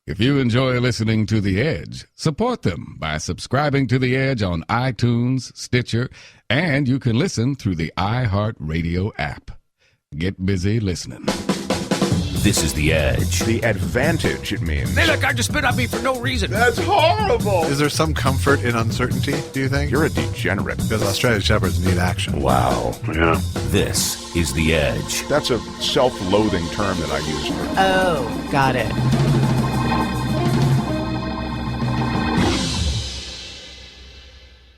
If you enjoy listening to The Edge, support them by subscribing to The Edge on iTunes, Stitcher, and you can listen through the iHeartRadio app. Get busy listening. This is The Edge. The advantage it means. They look out to spit on me for no reason. That's horrible. Is there some comfort in uncertainty, do you think? You're a degenerate. Because Australian Shepherds need action. Wow. Yeah. This is The Edge. That's a self-loathing term that I use for. Oh, got it.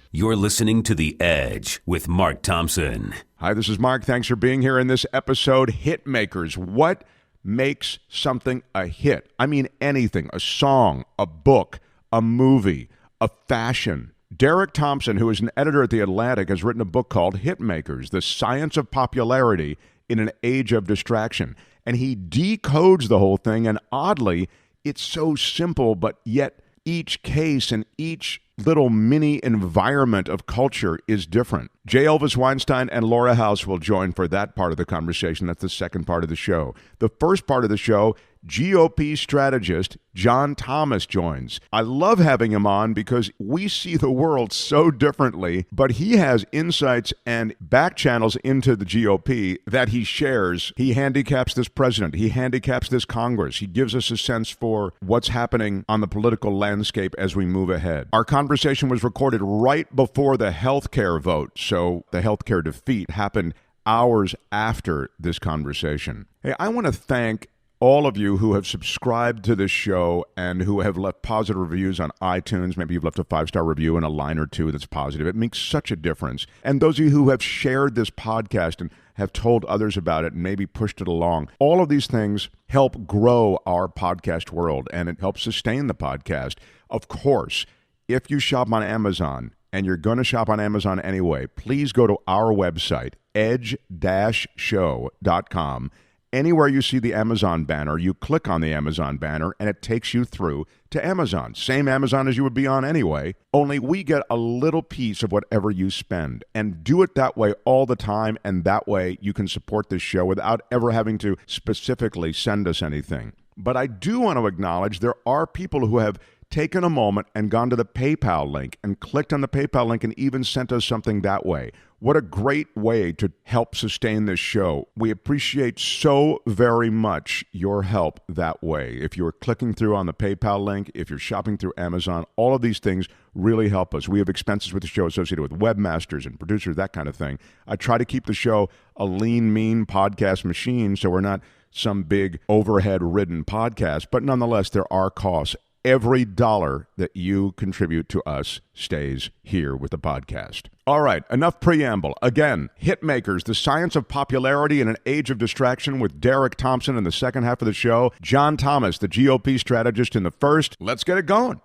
You're listening to The Edge with Mark Thompson. Hi, this is Mark. Thanks for being here in this episode. Hitmakers. What makes something a hit? I mean anything. A song, a book, a movie, a fashion. Derek Thompson, who is an editor at The Atlantic, has written a book called Hitmakers, The Science of Popularity in an Age of Distraction. And he decodes the whole thing, and oddly, it's so simple, but yet each case and each little mini environment of culture is different. J.Elvis Weinstein and Laura House will join for that part of the conversation. That's the second part of the show. The first part of the show, GOP strategist John Thomas joins. I love having him on because we see the world so differently, but he has insights and back channels into the GOP that he shares. He handicaps this president. He handicaps this Congress. He gives us a sense for what's happening on the political landscape as we move ahead. Our conversation was recorded right before the healthcare vote, so the healthcare defeat happened hours after this conversation. Hey, I want to thank all of you who have subscribed to this show and who have left positive reviews on iTunes. Maybe you've left a 5-star review and a line or two that's positive. It makes such a difference. And those of you who have shared this podcast and have told others about it and maybe pushed it along, all of these things help grow our podcast world, and it helps sustain the podcast. Of course, if you shop on Amazon, and you're going to shop on Amazon anyway, please go to our website, edge-show.com. Anywhere you see the Amazon banner, you click on the Amazon banner, and it takes you through to Amazon. Same Amazon as you would be on anyway, only we get a little piece of whatever you spend. And do it that way all the time, and that way you can support this show without ever having to specifically send us anything. But I do want to acknowledge there are people who have taken a moment and gone to the PayPal link and clicked on the PayPal link and even sent us something that way. What a great way to help sustain this show. We appreciate so very much your help that way. If you're clicking through on the PayPal link, if you're shopping through Amazon, all of these things really help us. We have expenses with the show associated with webmasters and producers, that kind of thing. I try to keep the show a lean, mean podcast machine, so we're not some big overhead-ridden podcast, but nonetheless, there are costs. Every dollar that you contribute to us stays here with the podcast. All right, enough preamble. Again, Hitmakers, The Science of Popularity in an Age of Distraction with Derek Thompson in the second half of the show. John Thomas, the GOP strategist, in the first. Let's get it going.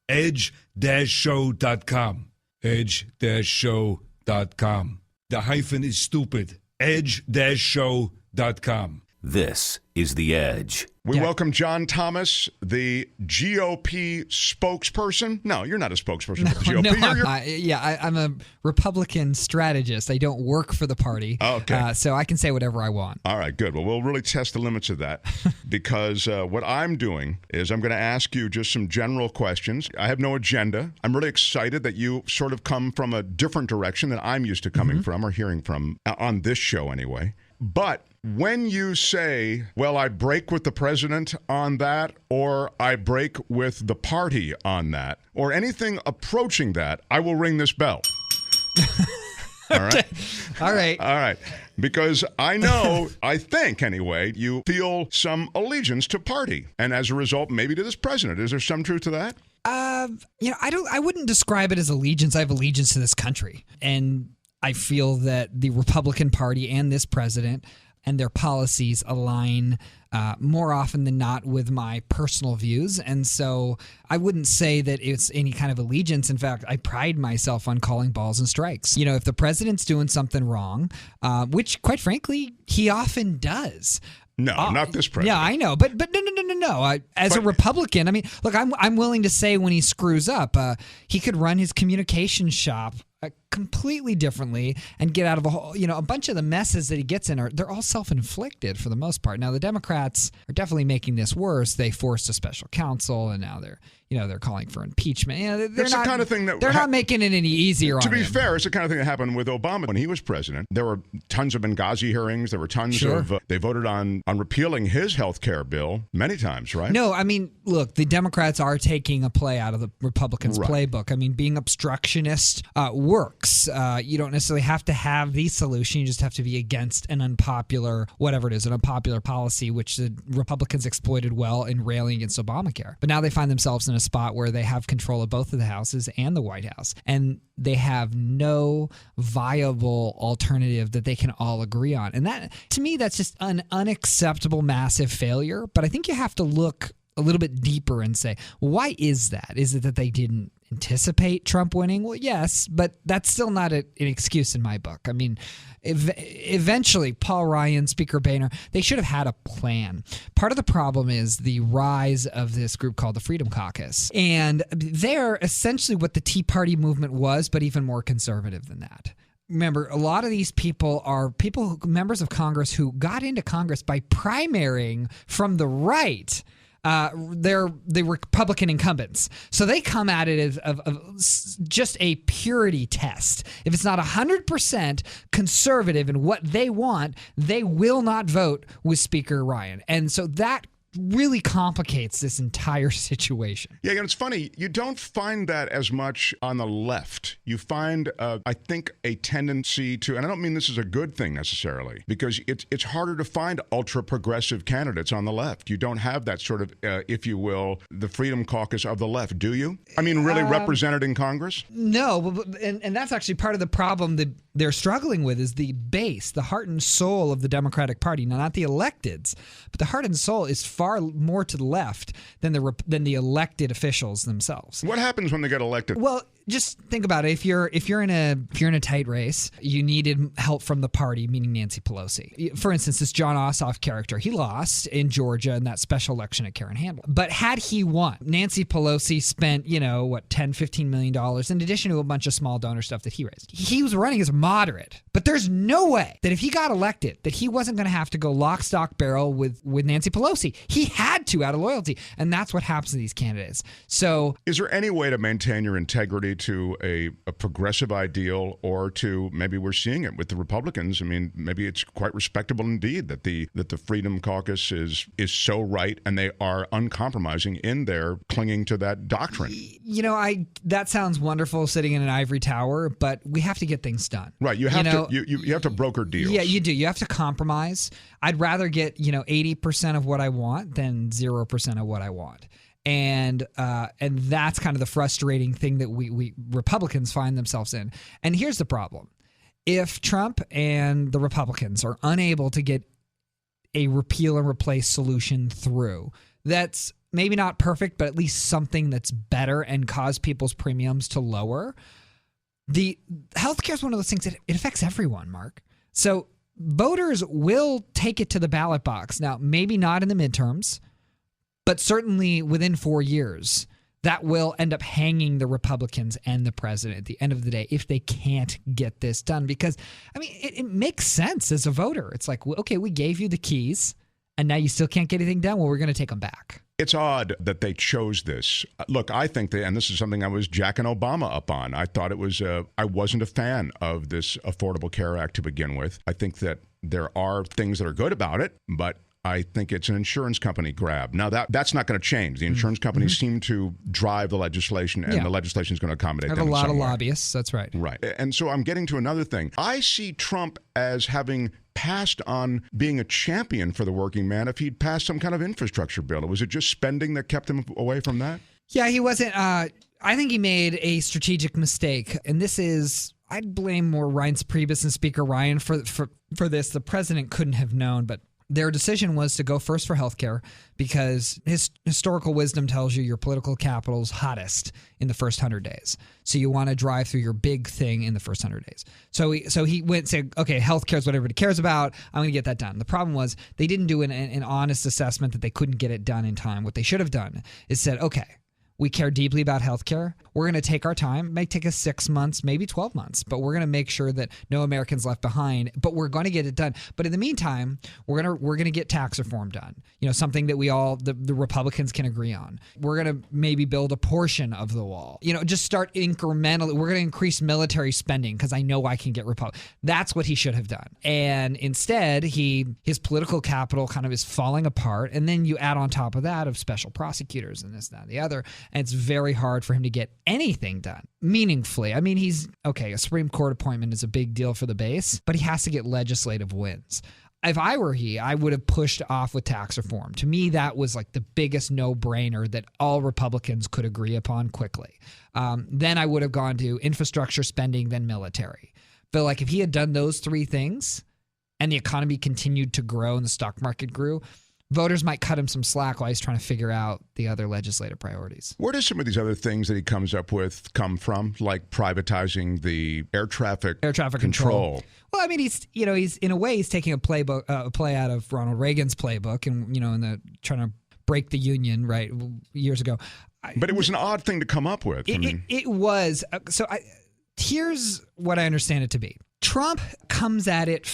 Edge-show.com. Edge-show.com. The hyphen is stupid. Edge-show.com. This is The Edge. We welcome John Thomas, the GOP spokesperson. No, you're not a spokesperson for the GOP. I'm a Republican strategist. I don't work for the party. Okay. So I can say whatever I want. All right, good. Well, we'll really test the limits of that because what I'm doing is I'm going to ask you just some general questions. I have no agenda. I'm really excited that you sort of come from a different direction than I'm used to coming from or hearing from on this show anyway. But when you say, well, I break with the president on that, or I break with the party on that, or anything approaching that, I will ring this bell. All right? All right. All right. Because I know, I think anyway, you feel some allegiance to party. And as a result, maybe to this president. Is there some truth to that? I wouldn't describe it as allegiance. I have allegiance to this country. And I feel that the Republican Party and this president and their policies align more often than not with my personal views. And so I wouldn't say that it's any kind of allegiance. In fact, I pride myself on calling balls and strikes. You know, if the president's doing something wrong, which quite frankly, he often does. No, not this president. Yeah, I know. But no. As a Republican, I mean, look, I'm willing to say when he screws up, he could run his communication shop completely differently and get out of a bunch of the messes that he gets in they're all self-inflicted for the most part. Now the Democrats are definitely making this worse. They forced a special counsel, and now they're calling for impeachment. They're not, the kind of thing that they're not making it any easier. To be fair, it's the kind of thing that happened with Obama when he was president. There were tons of Benghazi hearings. There were tons of they voted on repealing his health care bill many times, right? No, I mean, look, the Democrats are taking a play out of the Republicans' playbook. I mean, being obstructionist works. You don't necessarily have to have the solution. You just have to be against an unpopular, whatever it is, an unpopular policy, which the Republicans exploited well in railing against Obamacare. But now they find themselves in a spot where they have control of both of the houses and the White House, and they have no viable alternative that they can all agree on. And that, to me, that's just an unacceptable, massive failure. But I think you have to look a little bit deeper and say, why is that? Is it that they didn't anticipate Trump winning? Well, yes, but that's still not an excuse in my book. I mean, eventually, Paul Ryan, Speaker Boehner, they should have had a plan. Part of the problem is the rise of this group called the Freedom Caucus. And they're essentially what the Tea Party movement was, but even more conservative than that. Remember, a lot of these people are members of Congress who got into Congress by primarying from the right. They're the Republican incumbents. So they come at it as just a purity test. If it's not 100% conservative in what they want, they will not vote with Speaker Ryan. And so that really complicates this entire situation. Yeah, and it's funny, you don't find that as much on the left. You find, I think, a tendency to, and I don't mean this is a good thing necessarily, because it's harder to find ultra-progressive candidates on the left. You don't have that sort of, if you will, the Freedom Caucus of the left, do you? I mean, really represented in Congress? No, and that's actually part of the problem that they're struggling with is the base, the heart and soul of the Democratic Party. Now, not the electeds, but the heart and soul is far more to the left than the elected officials themselves. What happens when they get elected? Well, just think about it. If you're in a tight race, you needed help from the party, meaning Nancy Pelosi. For instance, this John Ossoff character, he lost in Georgia in that special election at Karen Handel. But had he won, Nancy Pelosi spent, $10-15 million in addition to a bunch of small donor stuff that he raised. He was running as moderate, but there's no way that if he got elected, that he wasn't going to have to go lock, stock, barrel with Nancy Pelosi. He had to out of loyalty, and that's what happens to these candidates. So, is there any way to maintain your integrity to a progressive ideal, or to, maybe we're seeing it with the Republicans? I mean, maybe it's quite respectable indeed that the Freedom Caucus is so right, and they are uncompromising in their clinging to that doctrine. That sounds wonderful, sitting in an ivory tower, but we have to get things done. Right, you have to broker deals. Yeah, you do. You have to compromise. I'd rather get 80% of what I want than 0% of what I want. And that's kind of the frustrating thing that we Republicans find themselves in. And here's the problem. If Trump and the Republicans are unable to get a repeal and replace solution through, that's maybe not perfect, but at least something that's better and cause people's premiums to lower. The healthcare is one of those things that it affects everyone, Mark. So voters will take it to the ballot box. Now, maybe not in the midterms, but certainly within 4 years, that will end up hanging the Republicans and the president at the end of the day if they can't get this done. Because, I mean, it makes sense as a voter. It's like, okay, we gave you the keys, and now you still can't get anything done. Well, we're going to take them back. It's odd that they chose this. Look, I think and this is something I was jacking Obama up on. I thought it was, I wasn't a fan of this Affordable Care Act to begin with. I think that there are things that are good about it, but I think it's an insurance company grab. Now, that's not going to change. The insurance companies seem to drive the legislation, and the legislation is going to accommodate them. I have a lot of way. Lobbyists. That's right. Right. And so I'm getting to another thing. I see Trump as having passed on being a champion for the working man if he'd passed some kind of infrastructure bill. Was it just spending that kept him away from that? Yeah, he wasn't. I think he made a strategic mistake. And this is, I'd blame more Reince Priebus and Speaker Ryan for this. The president couldn't have known, but their decision was to go first for healthcare because historical wisdom tells you your political capital is hottest in the first 100 days. So you want to drive through your big thing in the first 100 days. So he went and said, okay, healthcare is what everybody cares about. I'm going to get that done. The problem was they didn't do an honest assessment that they couldn't get it done in time. What they should have done is said, okay, We care deeply about healthcare. We're going to take our time. It may take us 6 months, maybe 12 months, but we're going to make sure that no Americans left behind. But we're going to get it done. But in the meantime, we're going to get tax reform done. Something that we all the Republicans can agree on. We're going to maybe build a portion of the wall. Just start incrementally. We're going to increase military spending because I know I can get Republicans. That's what he should have done. And instead, his political capital kind of is falling apart. And then you add on top of that of special prosecutors and this, that, and the other. And it's very hard for him to get anything done meaningfully. I mean, a Supreme Court appointment is a big deal for the base, but he has to get legislative wins. If I were I would have pushed off with tax reform. To me, that was like the biggest no-brainer that all Republicans could agree upon quickly. Then I would have gone to infrastructure spending, then military. But like if he had done those three things and the economy continued to grow and the stock market grew, voters might cut him some slack while he's trying to figure out the other legislative priorities. Where do some of these other things that he comes up with come from, like privatizing the air traffic control? Well, I mean, he's in a way he's taking a play out of Ronald Reagan's playbook, and in the trying to break the union right years ago. But it was an odd thing to come up with. It was. So here's what I understand it to be. Trump comes at it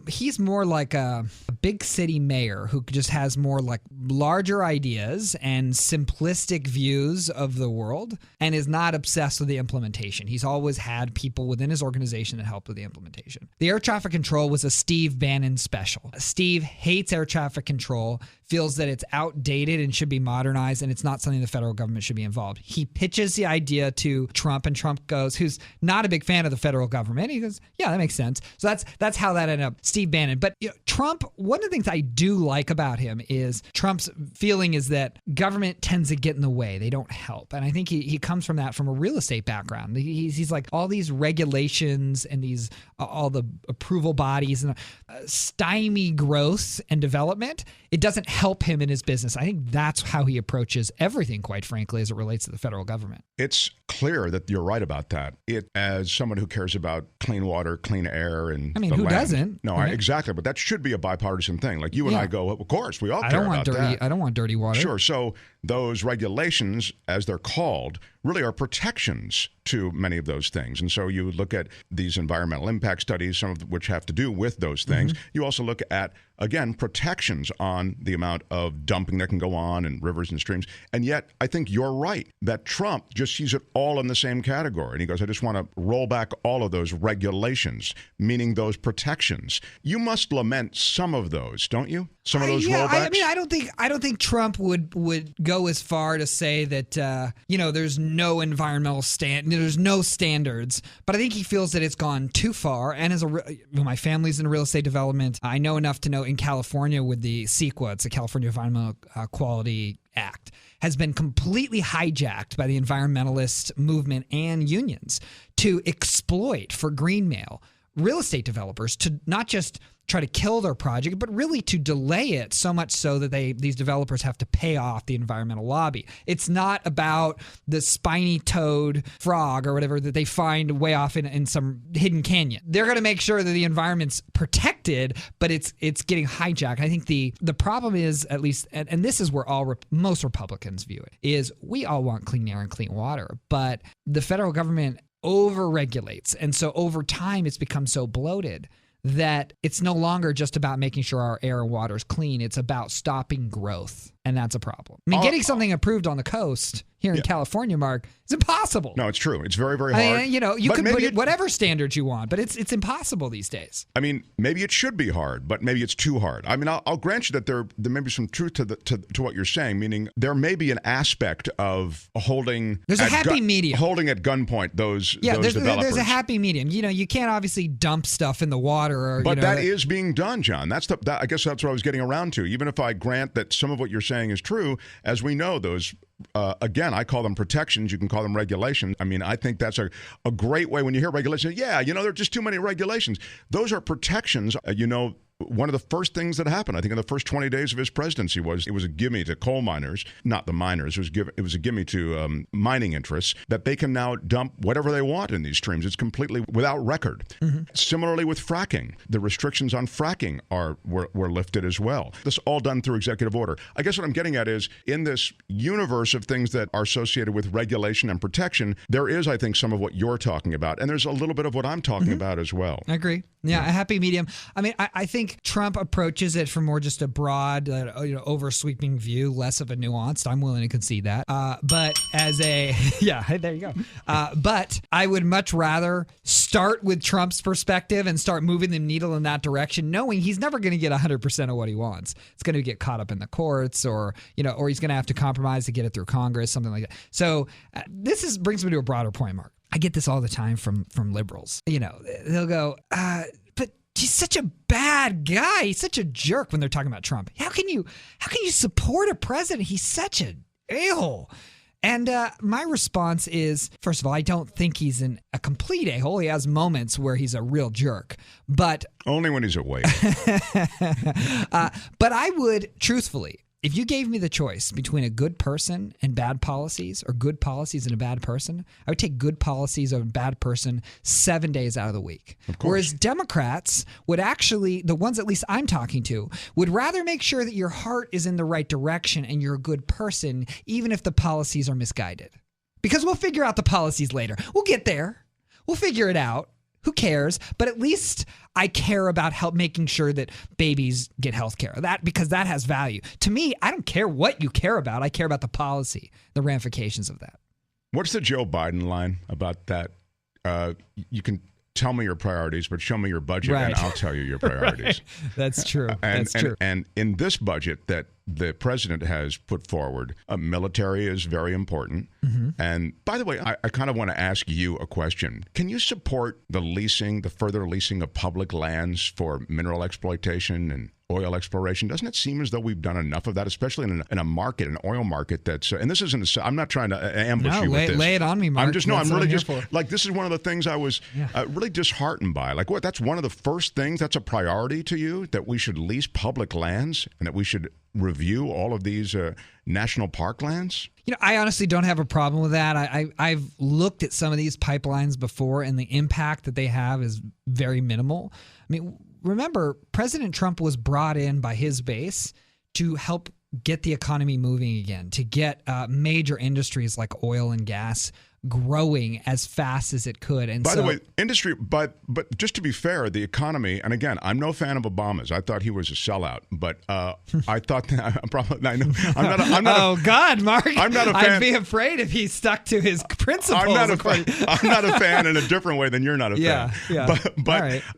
he's more like a big city mayor who just has more like larger ideas and simplistic views of the world and is not obsessed with the implementation. He's always had people within his organization that help with the implementation. The air traffic control was a Steve Bannon special. Steve hates air traffic control, feels that it's outdated and should be modernized, and it's not something the federal government should be involved. He pitches the idea to Trump, and Trump goes, who's not a big fan of the federal government. He goes, yeah, that makes sense. So that's how that ended up. Steve Bannon. But Trump, one of the things I do like about him is Trump's feeling is that government tends to get in the way. They don't help. And I think he comes from a real estate background. He's like all these regulations and these all the approval bodies and stymie growth and development. It doesn't help him in his business. I think that's how he approaches everything, quite frankly, as it relates to the federal government. It's clear that you're right about that. As someone who cares about clean water, clean air, and who land. doesn't? No, right? Exactly. But that should be a bipartisan thing. Like you and I go, of course, we all care about that. I don't want dirty water. Sure. So those regulations, as they're called, really are protections to many of those things. And so you look at these environmental impact studies, some of which have to do with those things. Mm-hmm. You also look at, again, protections on the amount of dumping that can go on in rivers and streams. And yet, I think you're right that Trump just sees it all in the same category. And he goes, I just want to roll back all of those regulations, meaning those protections. You must lament some of those, don't you? Some of those rollbacks? I mean, I don't think Trump would go as far to say that, there's no environmental there's no standards, but I think he feels that it's gone too far. And my family's in real estate development. I know enough to know in California with the CEQA, it's the California Environmental Quality Act, has been completely hijacked by the environmentalist movement and unions to exploit for greenmail real estate developers to not just try to kill their project, but really to delay it so much so that these developers have to pay off the environmental lobby. It's not about the spiny-toed frog or whatever that they find way off in some hidden canyon. They're going to make sure that the environment's protected, but it's getting hijacked. I think the problem is, at least, and this is where most Republicans view it, is we all want clean air and clean water, but the federal government over-regulates. And so over time, it's become so bloated that it's no longer just about making sure our air and water is clean. It's about stopping growth. And that's a problem. I mean, getting something approved on the coast here in California, Mark, is impossible. No, it's true. It's very, very hard. I mean, you can put whatever standards you want, but it's impossible these days. I mean, maybe it should be hard, but maybe it's too hard. I mean, I'll grant you that there may be some truth to what you're saying, meaning there may be an aspect of holding. There's a happy medium. Holding at gunpoint those developers. There's a happy medium. You can't obviously dump stuff in the water. But that is being done, John. I guess that's what I was getting around to. Even if I grant that some of what you're saying is true, as we know, those, again, I call them protections. You can call them regulations. I mean, I think that's a great way when you hear regulations. Yeah, there are just too many regulations. Those are protections. one of the first things that happened, I think in the first 20 days of his presidency, was it was a gimme to coal miners, not the miners. It was a gimme to mining interests that they can now dump whatever they want in these streams. It's completely without record. Similarly with fracking, the restrictions on fracking were lifted as well. This all done through executive order. I guess what I'm getting at is in this universe of things that are associated with regulation and protection, there is, I think, some of what you're talking about, and there's a little bit of what I'm talking about as well. I agree. Yeah, a happy medium. I mean, I think Trump approaches it from more just a broad, oversweeping view, less of a nuanced. I'm willing to concede that. But as a, there you go. But I would much rather start with Trump's perspective and start moving the needle in that direction, knowing he's never going to get 100% of what he wants. It's going to get caught up in the courts, or he's going to have to compromise to get it through Congress, something like that. So this brings me to a broader point, Mark. I get this all the time from liberals. They'll go, but he's such a bad guy. He's such a jerk when they're talking about Trump. How can you support a president? He's such an a-hole. And my response is, first of all, I don't think he's a complete a-hole. He has moments where he's a real jerk, but only when he's awake. But I would, truthfully, if you gave me the choice between a good person and bad policies, or good policies and a bad person, I would take good policies over a bad person 7 days out of the week. Of course. Whereas Democrats would actually, the ones at least I'm talking to, would rather make sure that your heart is in the right direction and you're a good person, even if the policies are misguided. Because we'll figure out the policies later. We'll get there. We'll figure it out. Who cares? But at least I care about making sure that babies get health care. Because that has value. To me, I don't care what you care about. I care about the policy, the ramifications of that. What's the Joe Biden line about that? You can tell me your priorities, but show me your budget, and I'll tell you your priorities. Right. That's true. That's true. And in this budget that the president has put forward, military is very important. And by the way, I kind of want to ask you a question. Can you support the further leasing of public lands for mineral exploitation and oil exploration? Doesn't it seem as though we've done enough of that, especially in an oil market that's, and this isn't, I'm not trying to ambush you with this. Lay it on me, Mark. I'm really just, like, this is one of the things I was really disheartened by. Like, what, that's one of the first things, that's a priority to you, that we should lease public lands and that we should review all of these national park lands? I honestly don't have a problem with that. I've looked at some of these pipelines before, and the impact that they have is very minimal. I mean, remember, President Trump was brought in by his base to help get the economy moving again, to get major industries like oil and gas growing as fast as it could. And by the way, industry, but just to be fair, the economy, and again, I'm no fan of Obama's. I thought he was a sellout, but I thought I'm not. Oh God, Mark! I'm not a fan. I'd be afraid if he stuck to his principles. I'm not a fan in a different way than you're not a fan. Yeah.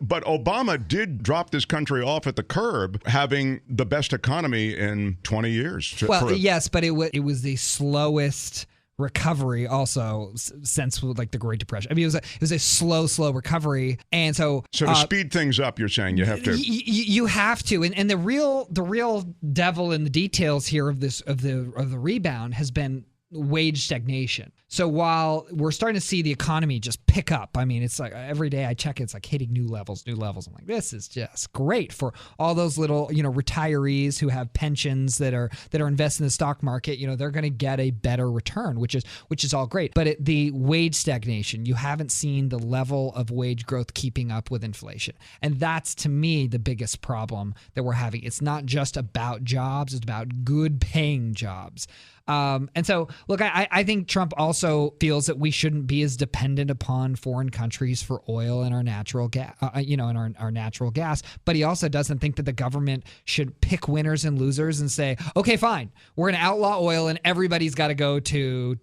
But Obama did drop this country off at the curb, having the best economy in 20 years. Yes, but it was the slowest recovery also since like the Great Depression. I mean, it was a slow recovery, and so to speed things up, you're saying you have to. You have to, and the real devil in the details here of the rebound has been wage stagnation. So while we're starting to see the economy just pick up, I mean, it's like every day I check, it's like hitting new levels. I'm like, this is just great for all those little, retirees who have pensions that are invested in the stock market. They're going to get a better return, which is all great. But the wage stagnation, you haven't seen the level of wage growth keeping up with inflation. And that's, to me, the biggest problem that we're having. It's not just about jobs, it's about good paying jobs. And so, look, I think Trump also feels that we shouldn't be as dependent upon foreign countries for oil and our natural gas, and our natural gas. But he also doesn't think that the government should pick winners and losers and say, okay, fine, we're going to outlaw oil and everybody's got to go to,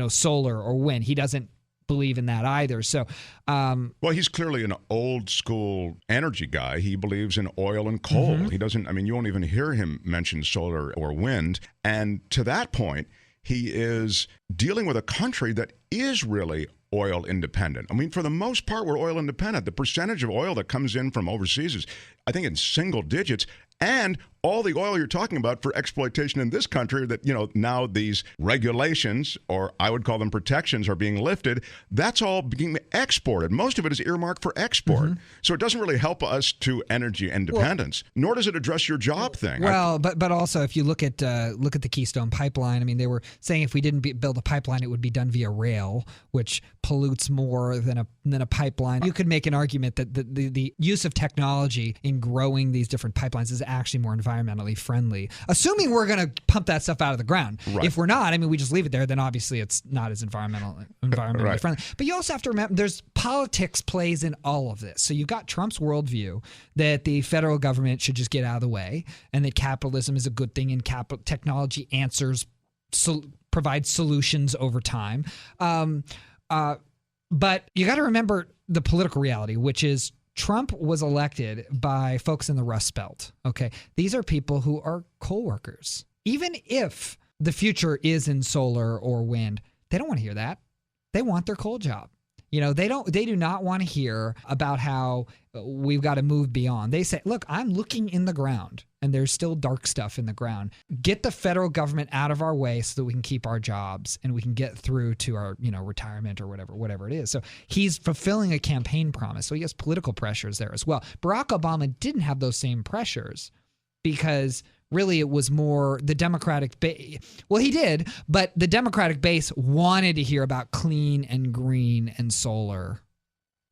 solar or wind. He doesn't believe in that either. So, well, he's clearly an old school energy guy. He believes in oil and coal. He doesn't, you won't even hear him mention solar or wind. And to that point, he is dealing with a country that is really oil independent. For the most part, we're oil independent. The percentage of oil that comes in from overseas is, I think, in single digits. And all the oil you're talking about for exploitation in this country that, now these regulations, or I would call them protections, are being lifted, that's all being exported. Most of it is earmarked for export. So it doesn't really help us to energy independence, nor does it address your job thing. Well, but also if you look at the Keystone Pipeline, I mean, they were saying if we didn't build a pipeline, it would be done via rail, which pollutes more than a pipeline. You could make an argument that the use of technology in growing these different pipelines is actually more environmentally friendly, assuming we're going to pump that stuff out of the ground. Right. If we're not, I mean, we just leave it there, then obviously it's not as environmentally Right. friendly. But you also have to remember there's politics plays in all of this. So you've got Trump's worldview that the federal government should just get out of the way and that capitalism is a good thing and technology provides solutions over time. But you got to remember the political reality, which is Trump was elected by folks in the Rust Belt. Okay. These are people who are coal workers. Even if the future is in solar or wind, they don't want to hear that. They want their coal job. They do not want to hear about how we've got to move beyond. They say, look, I'm looking in the ground and there's still dark stuff in the ground. Get the federal government out of our way so that we can keep our jobs and we can get through to our, retirement or whatever it is. So he's fulfilling a campaign promise. So he has political pressures there as well. Barack Obama didn't have those same pressures because really it was more the Democratic base. Well, he did, but the Democratic base wanted to hear about clean and green and solar.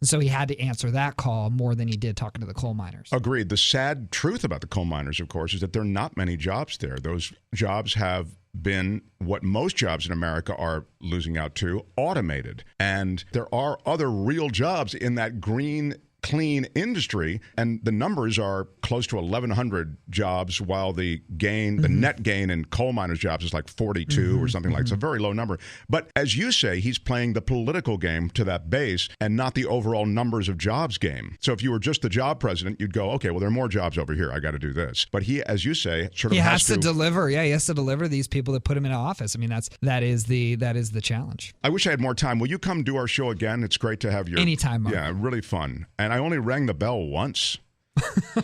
And so he had to answer that call more than he did talking to the coal miners. Agreed. The sad truth about the coal miners, of course, is that there are not many jobs there. Those jobs have been what most jobs in America are losing out to, automated. And there are other real jobs in that green, clean industry, and the numbers are close to 1,100 jobs, while the net gain in coal miners' jobs is like 42 or something like that. It's a very low number. But as you say, he's playing the political game to that base and not the overall numbers of jobs game. So if you were just the job president, you'd go, okay, well, there are more jobs over here. I got to do this. But he, as you say, he has to deliver. Yeah, he has to deliver these people that put him in office. I mean, that is the challenge. I wish I had more time. Will you come do our show again? It's great to have you. Anytime, Mark. Yeah, really fun. And I only rang the bell once.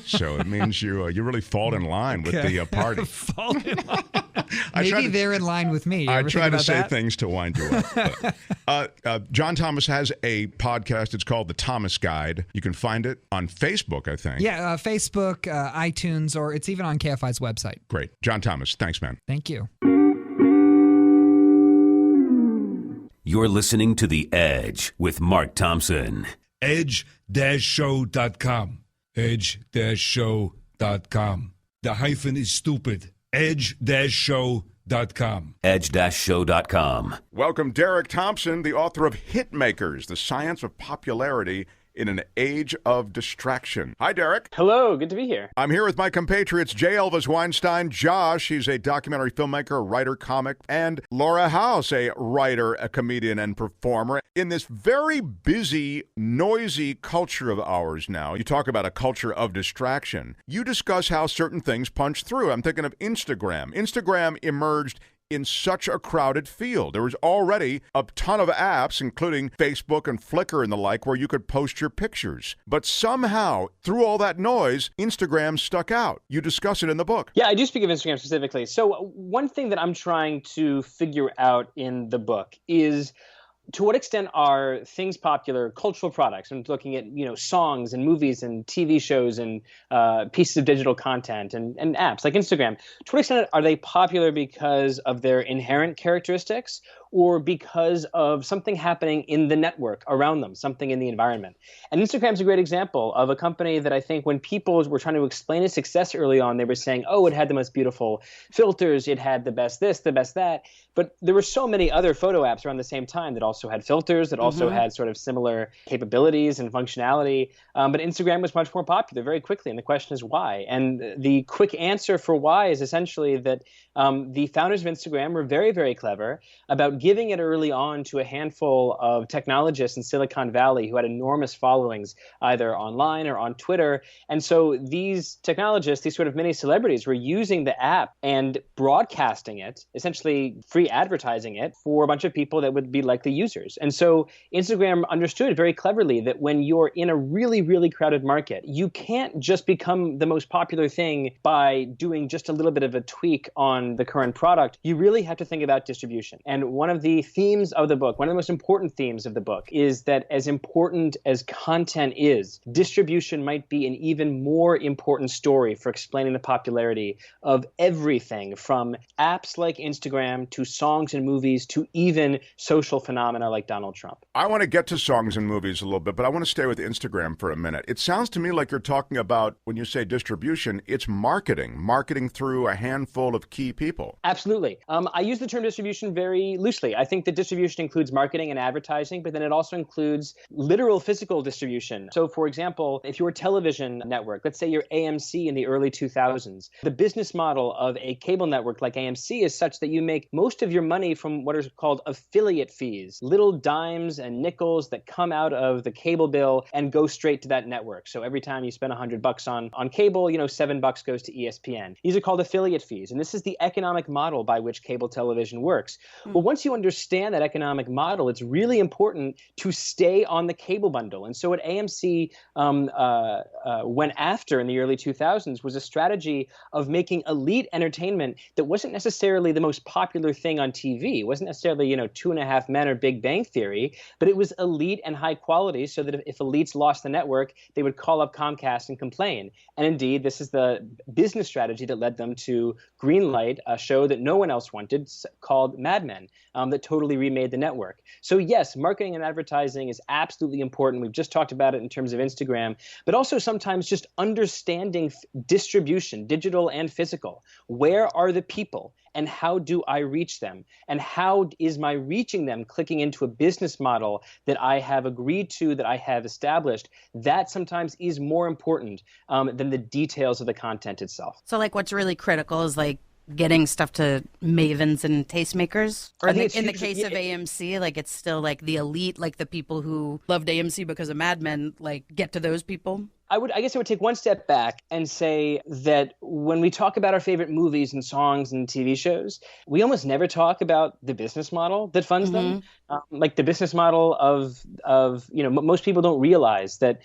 So it means you really fall in line with the party. Fall in line. Maybe they're in line with me. I try to say things to wind you up. John Thomas has a podcast. It's called The Thomas Guide. You can find it on Facebook, I think. Yeah, Facebook, iTunes, or it's even on KFI's website. Great. John Thomas, thanks, man. Thank you. You're listening to The Edge with Mark Thompson. Edge-show.com. Edge-show.com. The hyphen is stupid. Edge-show.com. Edge-show.com. Welcome, Derek Thompson, the author of Hitmakers, The Science of Popularity in an Age of Distraction. Hi, Derek. Hello, good to be here. I'm here with my compatriots, J.Elvis Weinstein, Josh, he's a documentary filmmaker, writer, comic, and Laura House, a writer, a comedian, and performer. In this very busy, noisy culture of ours now, you talk about a culture of distraction. You discuss how certain things punch through. I'm thinking of Instagram. Instagram emerged in such a crowded field. There was already a ton of apps, including Facebook and Flickr and the like, where you could post your pictures. But somehow, through all that noise, Instagram stuck out. You discuss it in the book. Yeah, I do speak of Instagram specifically. So one thing that I'm trying to figure out in the book is, to what extent are things popular cultural products? I'm looking at, songs and movies and TV shows and pieces of digital content and apps like Instagram. To what extent are they popular because of their inherent characteristics or because of something happening in the network around them, something in the environment? And Instagram's a great example of a company that I think when people were trying to explain its success early on, they were saying, oh, it had the most beautiful filters, it had the best this, the best that. But there were so many other photo apps around the same time that also had filters, that also had sort of similar capabilities and functionality. But Instagram was much more popular very quickly. And the question is why? And the quick answer for why is essentially that the founders of Instagram were very, very clever about giving it early on to a handful of technologists in Silicon Valley who had enormous followings, either online or on Twitter. And so these technologists, these sort of mini celebrities, were using the app and broadcasting it, essentially free advertising it for a bunch of people that would be likely users. And so Instagram understood very cleverly that when you're in a really, really crowded market, you can't just become the most popular thing by doing just a little bit of a tweak on the current product. You really have to think about distribution. And one of the themes of the book, one of the most important themes of the book, is that as important as content is, distribution might be an even more important story for explaining the popularity of everything from apps like Instagram to songs and movies to even social phenomena like Donald Trump. I want to get to songs and movies a little bit, but I want to stay with Instagram for a minute. It sounds to me like you're talking about, when you say distribution, it's marketing through a handful of key people. Absolutely. I use the term distribution very loosely. I think that distribution includes marketing and advertising, but then it also includes literal physical distribution. So, for example, if you're a television network, let's say you're AMC in the early 2000s, the business model of a cable network like AMC is such that you make most of your money from what are called affiliate fees, little dimes and nickels that come out of the cable bill and go straight to that network. So every time you spend $100 on cable, $7 goes to ESPN. These are called affiliate fees. And this is the economic model by which cable television works. Well, once you understand that economic model, it's really important to stay on the cable bundle. And so what AMC went after in the early 2000s was a strategy of making elite entertainment that wasn't necessarily the most popular thing on TV. It wasn't necessarily, Two and a Half Men or Big Bang Theory, but it was elite and high quality so that if elites lost the network, they would call up Comcast and complain. And indeed, this is the business strategy that led them to greenlight a show that no one else wanted called Mad Men that totally remade the network. So yes, marketing and advertising is absolutely important. We've just talked about it in terms of Instagram, but also sometimes just understanding distribution, digital and physical. Where are the people? And how do I reach them? And how is my reaching them clicking into a business model that I have agreed to, that I have established? That sometimes is more important than the details of the content itself. So like what's really critical is like getting stuff to mavens and tastemakers? Or in the case of AMC, like it's still like the elite, like the people who loved AMC because of Mad Men, like get to those people? I guess I would take one step back and say that when we talk about our favorite movies and songs and TV shows, we almost never talk about the business model that funds them. Like the business model of most people don't realize that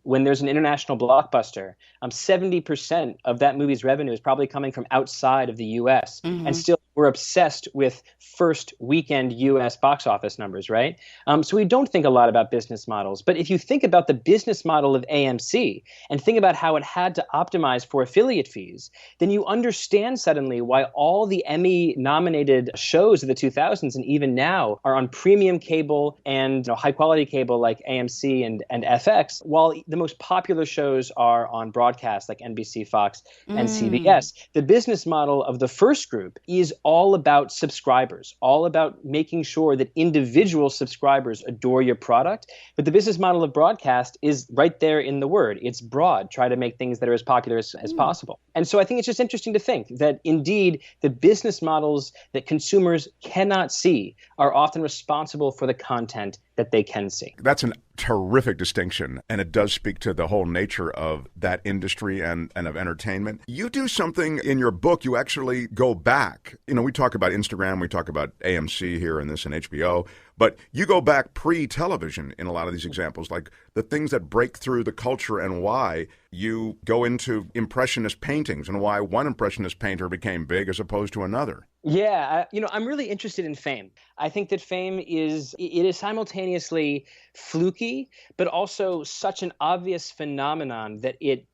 when there's an international blockbuster, 70% of that movie's revenue is probably coming from outside of the U.S. And still we're obsessed with first weekend U.S. box office numbers, right? So we don't think a lot about business models. But if you think about the business model of AMC and think about how it had to optimize for affiliate fees, then you understand suddenly why all the Emmy-nominated shows of the 2000s and even now are on premium cable and high-quality cable like AMC and FX, while the most popular shows are on broadcast like NBC, Fox, and CBS. The business model of the first group is all about subscribers, all about making sure that individual subscribers adore your product. But the business model of broadcast is right there in the word. It's broad. Try to make things that are as popular as possible. And so I think it's just interesting to think that indeed the business models that consumers cannot see are often responsible for the content that they can see. That's a terrific distinction, and it does speak to the whole nature of that industry and of entertainment. You do something in your book, you actually go back. We talk about Instagram, we talk about AMC here and this and HBO, but you go back pre-television in a lot of these examples, like the things that break through the culture and why you go into impressionist paintings and why one impressionist painter became big as opposed to another. Yeah, I'm really interested in fame. I think that fame is simultaneously fluky, but also such an obvious phenomenon that it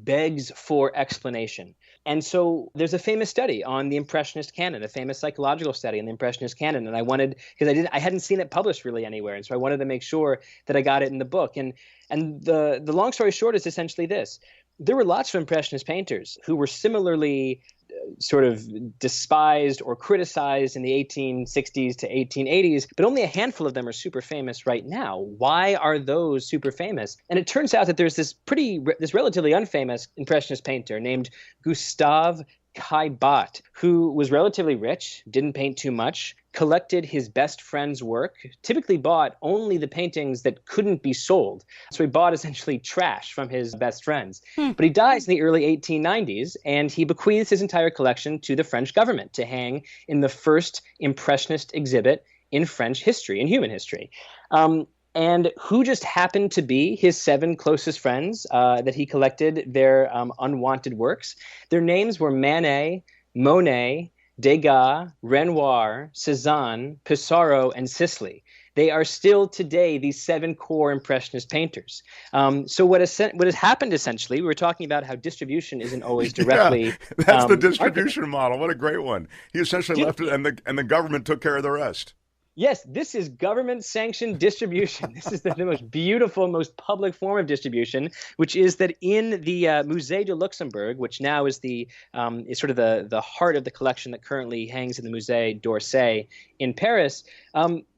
begs for explanation. And so there's a famous study on the Impressionist canon, a famous psychological study on the Impressionist canon. And I wanted, because I hadn't seen it published really anywhere. And so I wanted to make sure that I got it in the book. And the long story short is essentially this. There were lots of Impressionist painters who were similarly sort of despised or criticized in the 1860s to 1880s, but only a handful of them are super famous right now. Why are those super famous? And it turns out that there's this relatively unfamous Impressionist painter named Gustave Kai Bott, who was relatively rich, didn't paint too much, collected his best friend's work, typically bought only the paintings that couldn't be sold. So he bought essentially trash from his best friends. But he dies in the early 1890s, and he bequeaths his entire collection to the French government to hang in the first Impressionist exhibit in French history, in human history. And who just happened to be his 7 closest friends that he collected their unwanted works? Their names were Manet, Monet, Degas, Renoir, Cézanne, Pissarro, and Sisley. They are still today these 7 core Impressionist painters. So what has happened essentially, we were talking about how distribution isn't always directly. Yeah, that's the distribution model. What a great one. He essentially left it, and the government took care of the rest. Yes, this is government-sanctioned distribution. This is the most beautiful, most public form of distribution, which is that in the Musée de Luxembourg, which now is is sort of the heart of the collection that currently hangs in the Musée d'Orsay in Paris,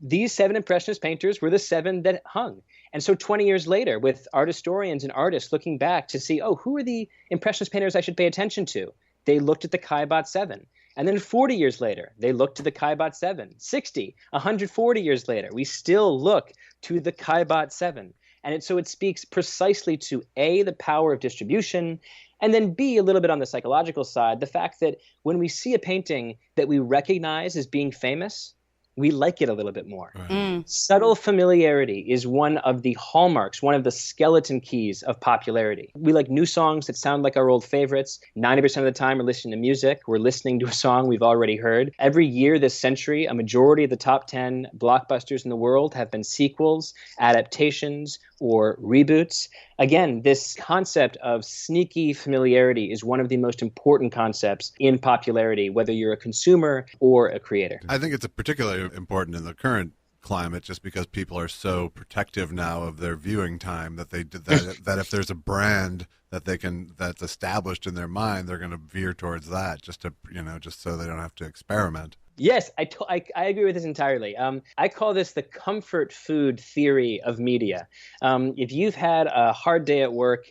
these 7 Impressionist painters were the 7 that hung. And so 20 years later, with art historians and artists looking back to see, who are the Impressionist painters I should pay attention to? They looked at the Kai Bott 7. And then 40 years later, they look to the Kai Bott 7. 60, 140 years later, we still look to the Kai Bott 7. And so it speaks precisely to A, the power of distribution, and then B, a little bit on the psychological side, the fact that when we see a painting that we recognize as being famous, we like it a little bit more. Right. Subtle familiarity is one of the hallmarks, one of the skeleton keys of popularity. We like new songs that sound like our old favorites. 90% of the time we're listening to music. We're listening to a song we've already heard. Every year this century, a majority of the top 10 blockbusters in the world have been sequels, adaptations, or reboots. Again, this concept of sneaky familiarity is one of the most important concepts in popularity, whether you're a consumer or a creator. I think it's particularly important in the current climate just because people are so protective now of their viewing time that that if there's a brand that's established in their mind, they're going to veer towards that just so they don't have to experiment. Yes, I agree with this entirely. I call this the comfort food theory of media. If you've had a hard day at work,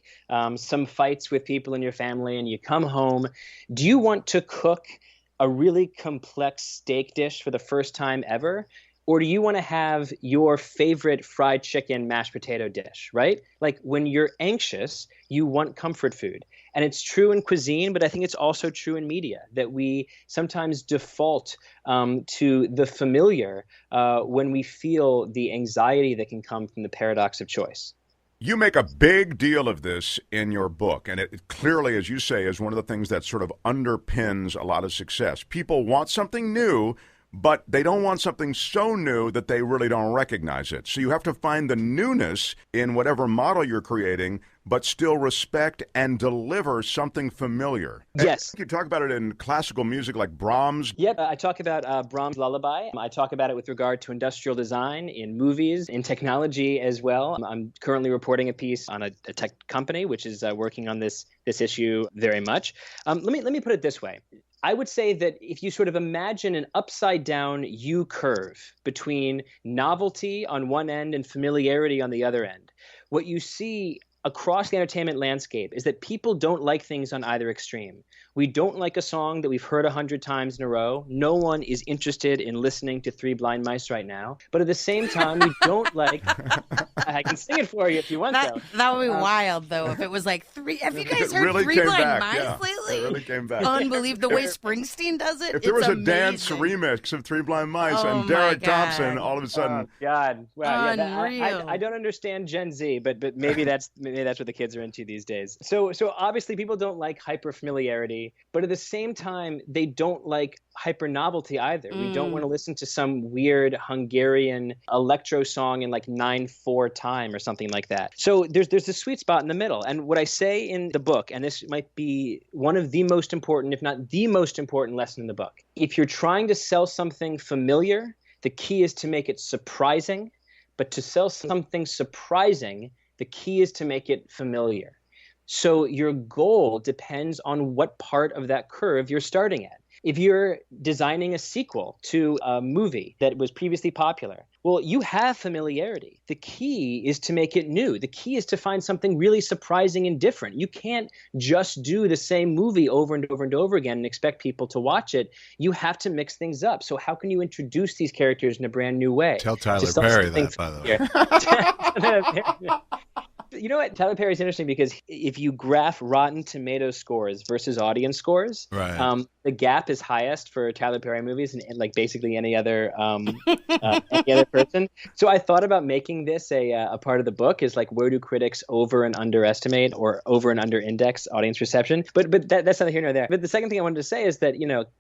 some fights with people in your family, and you come home, do you want to cook a really complex steak dish for the first time ever? Or do you want to have your favorite fried chicken mashed potato dish, right? Like when you're anxious, you want comfort food. And it's true in cuisine, but I think it's also true in media, that we sometimes default to the familiar when we feel the anxiety that can come from the paradox of choice. You make a big deal of this in your book, and it clearly, as you say, is one of the things that sort of underpins a lot of success. People want something new, but they don't want something so new that they really don't recognize it. So you have to find the newness in whatever model you're creating, but still respect and deliver something familiar. Yes. You talk about it in classical music like Brahms. Yep, I talk about Brahms' Lullaby. I talk about it with regard to industrial design in movies, in technology as well. I'm currently reporting a piece on a tech company, which is working on this issue very much. Let me put it this way. I would say that if you sort of imagine an upside down U curve between novelty on one end and familiarity on the other end, what you see across the entertainment landscape is that people don't like things on either extreme. We don't like a song that we've heard 100 times in a row. No one is interested in listening to Three Blind Mice right now. But at the same time, we don't like... I can sing it for you if you want, though. That would be wild, though, if it was like three... Have you guys heard really Three Blind Mice yeah. lately? It really came back. Unbelievable. The way Springsteen does it, If there was amazing. a dance remix of Three Blind Mice and my Derek God. Thompson, all of a sudden... Oh, God. Wow, yeah, Unreal. I don't understand Gen Z, but maybe that's what the kids are into these days. So obviously people don't like hyper familiarity, but at the same time they don't like hyper novelty either. We don't want to listen to some weird Hungarian electro song in like 9/4 time or something like that. So there's this sweet spot in the middle. And what I say in the book, and this might be one of the most important, if not the most important lesson in the book, if you're trying to sell something familiar, the key is to make it surprising. But to sell something surprising, the key is to make it familiar. So your goal depends on what part of that curve you're starting at. If you're designing a sequel to a movie that was previously popular, well, you have familiarity. The key is to make it new. The key is to find something really surprising and different. You can't just do the same movie over and over and over again and expect people to watch it. You have to mix things up. So how can you introduce these characters in a brand new way? Tell Tyler Perry that, by the way. You know what? Tyler Perry is interesting because if you graph Rotten Tomato scores versus audience scores, right. The gap is highest for Tyler Perry movies and like basically any other person. So I thought about making this a part of the book is like, where do critics over and underestimate or over and under index audience reception? But that's neither here nor there. But the second thing I wanted to say is that,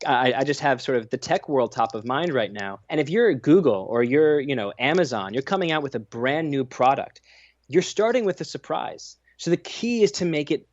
I just have sort of the tech world top of mind right now. And if you're Google or you're, Amazon, you're coming out with a brand new product. You're starting with a surprise. So the key is to make it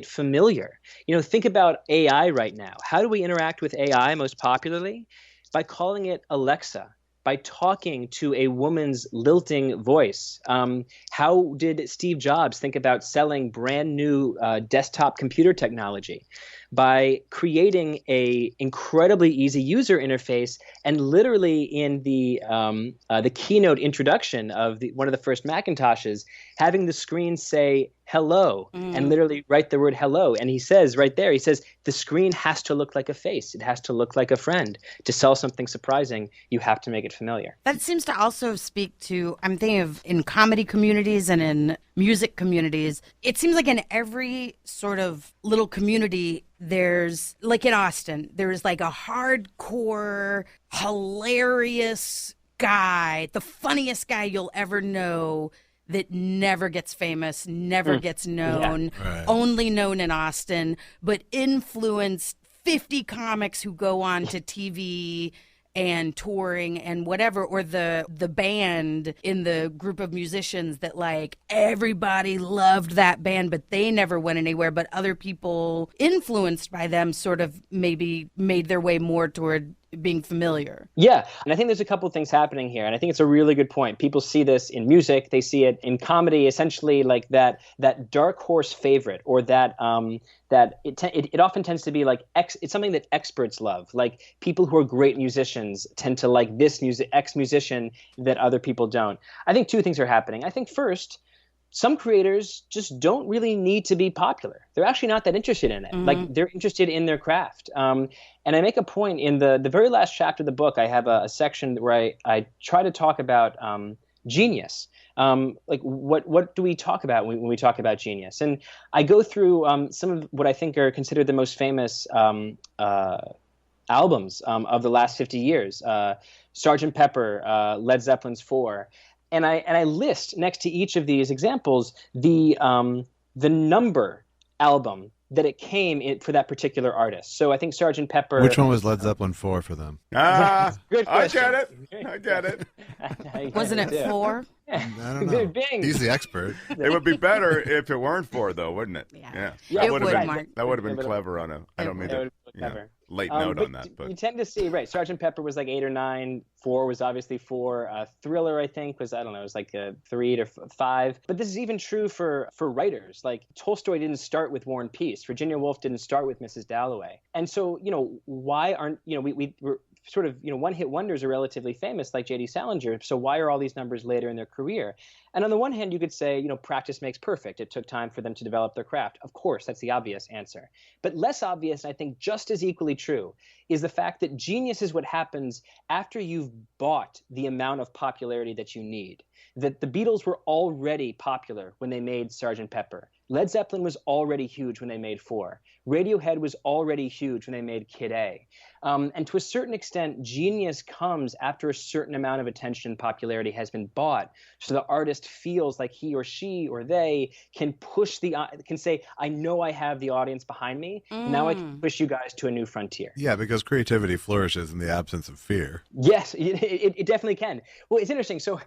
familiar. Think about AI right now. How do we interact with AI most popularly? By calling it Alexa, by talking to a woman's lilting voice. How did Steve Jobs think about selling brand new desktop computer technology? By creating a incredibly easy user interface, and literally in the keynote introduction of one of the first Macintoshes, having the screen say hello and literally write the word hello. And he says right there, the screen has to look like a face. It has to look like a friend. To sell something surprising, you have to make it familiar. That seems to also speak to, I'm thinking of in comedy communities and in music communities, it seems like in every sort of little community, there's, like in Austin, there's like a hardcore, hilarious guy, the funniest guy you'll ever know, that never gets famous, never gets known, only known in Austin, but influenced 50 comics who go on to TV and touring and whatever, or the band in the group of musicians that like everybody loved that band, but they never went anywhere, but other people influenced by them sort of maybe made their way more toward being familiar. Yeah. And I think there's a couple of things happening here. And I think it's a really good point. People see this in music. They see it in comedy, essentially like that dark horse favorite, or that it often tends to be like it's something that experts love. Like people who are great musicians tend to like this X musician that other people don't. I think two things are happening. I think first, some creators just don't really need to be popular. They're actually not that interested in it. Like they're interested in their craft. And I make a point in the very last chapter of the book. I have a section where I try to talk about genius. Like what do we talk about when we talk about genius? And I go through some of what I think are considered the most famous albums of the last 50 years. Sgt. Pepper, Led Zeppelin's 4. And I list next to each of these examples the number album that it came in for that particular artist. So I think Sgt. Pepper. Which one was Led Zeppelin 4 for them? Good question. I get it. Wasn't it 4? I don't know. Bing. He's the expert. It would be better if it weren't 4, though, wouldn't it? Yeah. That would have been Mark. That would have been clever on a. I don't mean to. Late note on that, but you tend to see Sgt. Pepper was like 8 or 9. 4 was obviously 4. Thriller, I think, was it was like 3 to 5. But this is even true for writers. Like Tolstoy didn't start with War and Peace. Virginia Woolf didn't start with Mrs. Dalloway. And so why aren't we're sort of one-hit wonders are relatively famous like J.D. Salinger. So why are all these numbers later in their career? And on the one hand, you could say, practice makes perfect. It took time for them to develop their craft. Of course, that's the obvious answer. But less obvious, and I think just as equally true, is the fact that genius is what happens after you've bought the amount of popularity that you need. That the Beatles were already popular when they made Sgt. Pepper. Led Zeppelin was already huge when they made 4. Radiohead was already huge when they made Kid A. And to a certain extent, genius comes after a certain amount of attention and popularity has been bought. So the artist feels like he or she or they can can say, I know I have the audience behind me. Now I can push you guys to a new frontier. Yeah, because creativity flourishes in the absence of fear. Yes, it definitely can. Well, it's interesting. So,